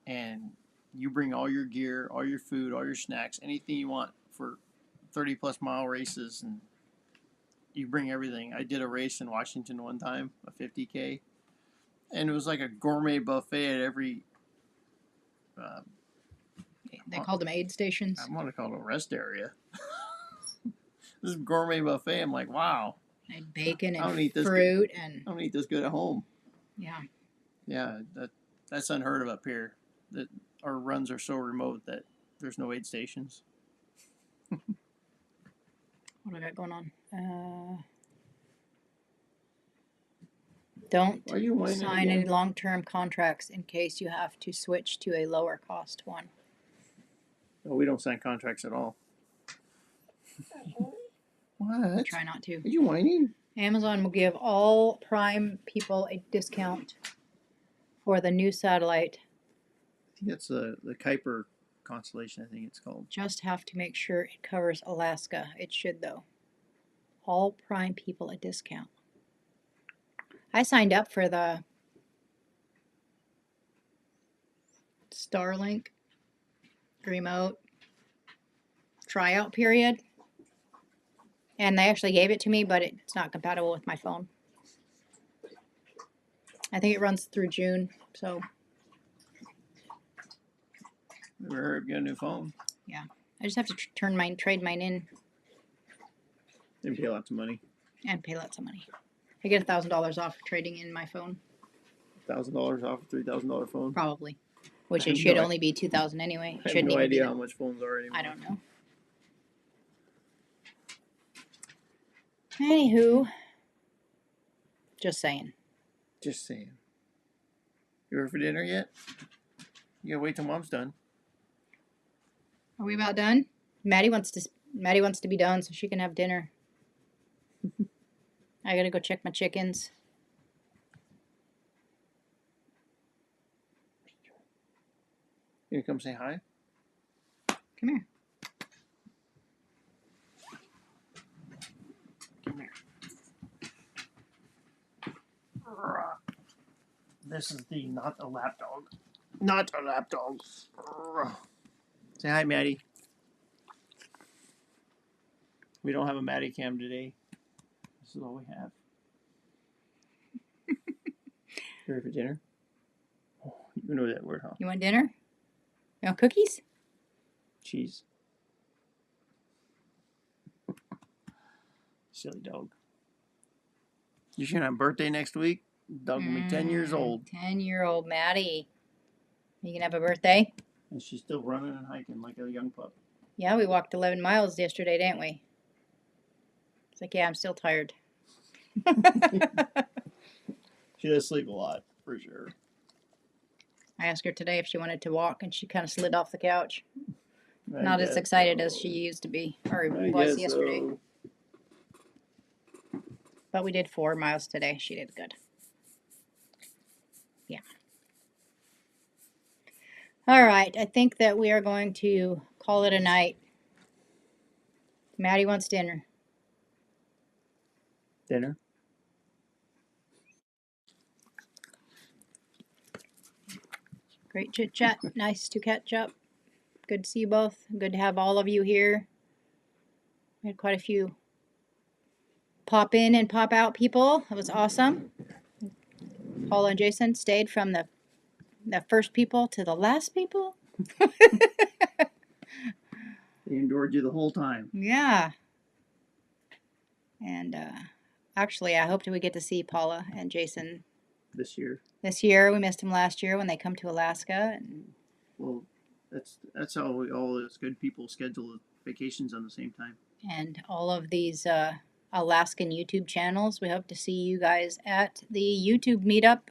and you bring all your gear, all your food, all your snacks, anything you want for 30+ mile races, and you bring everything. I did a race in Washington one time, a 50K, and it was like a gourmet buffet at every. They called them aid stations. I want to call it a rest area. This gourmet buffet. I'm like, wow. And bacon I don't and eat this fruit and I don't eat this good at home. yeah. Yeah, that's unheard of up here. That our runs are so remote that there's no aid stations. What do I got going on? Don't Are you whining sign any again? long-term contracts in case you have to switch to a lower cost one. No, we don't sign contracts at all. What? Try not to. Are you whining? Amazon will give all Prime people a discount for the new satellite. I think that's the Kuiper constellation. I think it's called. Just have to make sure it covers Alaska. It should though. All Prime people a discount. I signed up for the Starlink remote tryout period. And they actually gave it to me, but it's not compatible with my phone. I think it runs through June, so We're getting a new phone. I just have to trade mine in They pay lots of money. and pay lots of money. I get $1,000 off trading in my phone, $1,000 off a $3,000 phone. probably, which I it have should no only be $2,000 anyway. It I have shouldn't no even be idea that. how much phones are anymore. I don't know. Anywho, just saying. Just saying. You ready for dinner yet? You gotta wait till Mom's done. Are we about done? Maddie wants to be done so she can have dinner. I gotta go check my chickens. You gonna come say hi? Come here. Come here. This is the not a lap dog. Not a lap dog. Say hi, Maddie. We don't have a Maddie cam today. This is all we have. You ready for dinner? Oh, you know that word, huh? You want dinner? You want cookies? Cheese. Silly dog. You should have a birthday next week. Dog will be 10 years old. 10-year-old Maddie. You can have a birthday? And she's still running and hiking like a young pup. Yeah, we walked 11 miles yesterday, didn't we? It's like, yeah, I'm still tired. She does sleep a lot, for sure. I asked her today if she wanted to walk, and she kind of slid off the couch. I Not as guess excited as so. she used to be, or I was guess yesterday. so. But we did 4 miles today. She did good. Yeah. All right. I think that we are going to call it a night. Maddie wants dinner. Dinner? Great chit chat. Nice to catch up. good to see you both. Good to have all of you here. We had quite a few pop in and pop out people. It was awesome. Paula and Jason stayed from the first people to the last people. They endured you the whole time. Yeah. And actually, I hope that we get to see Paula and Jason This year. this year. We missed them last year when they come to Alaska. And Well, that's how all those good people schedule vacations on the same time. and all of these Alaskan YouTube channels. We hope to see you guys at the YouTube meetup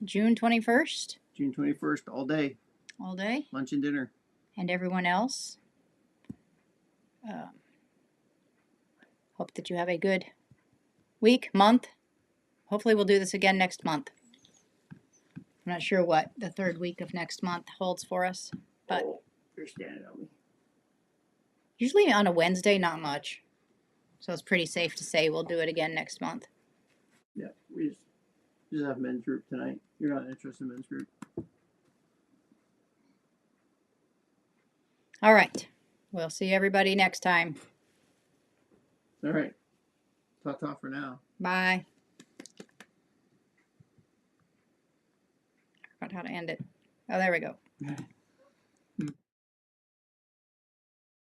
June 21st, June 21st, all day, all day, lunch and dinner. and everyone else. Hope that you have a good week, month. Hopefully, we'll do this again next month. I'm not sure what the third week of next month holds for us, but Oh, you're standing on me. usually on a Wednesday, not much. So it's pretty safe to say we'll do it again next month. Yeah, we just have men's group tonight. You're not interested in men's group. All right. We'll see everybody next time. All right. Ta-ta for now. Bye. I forgot how to end it. Oh, there we go.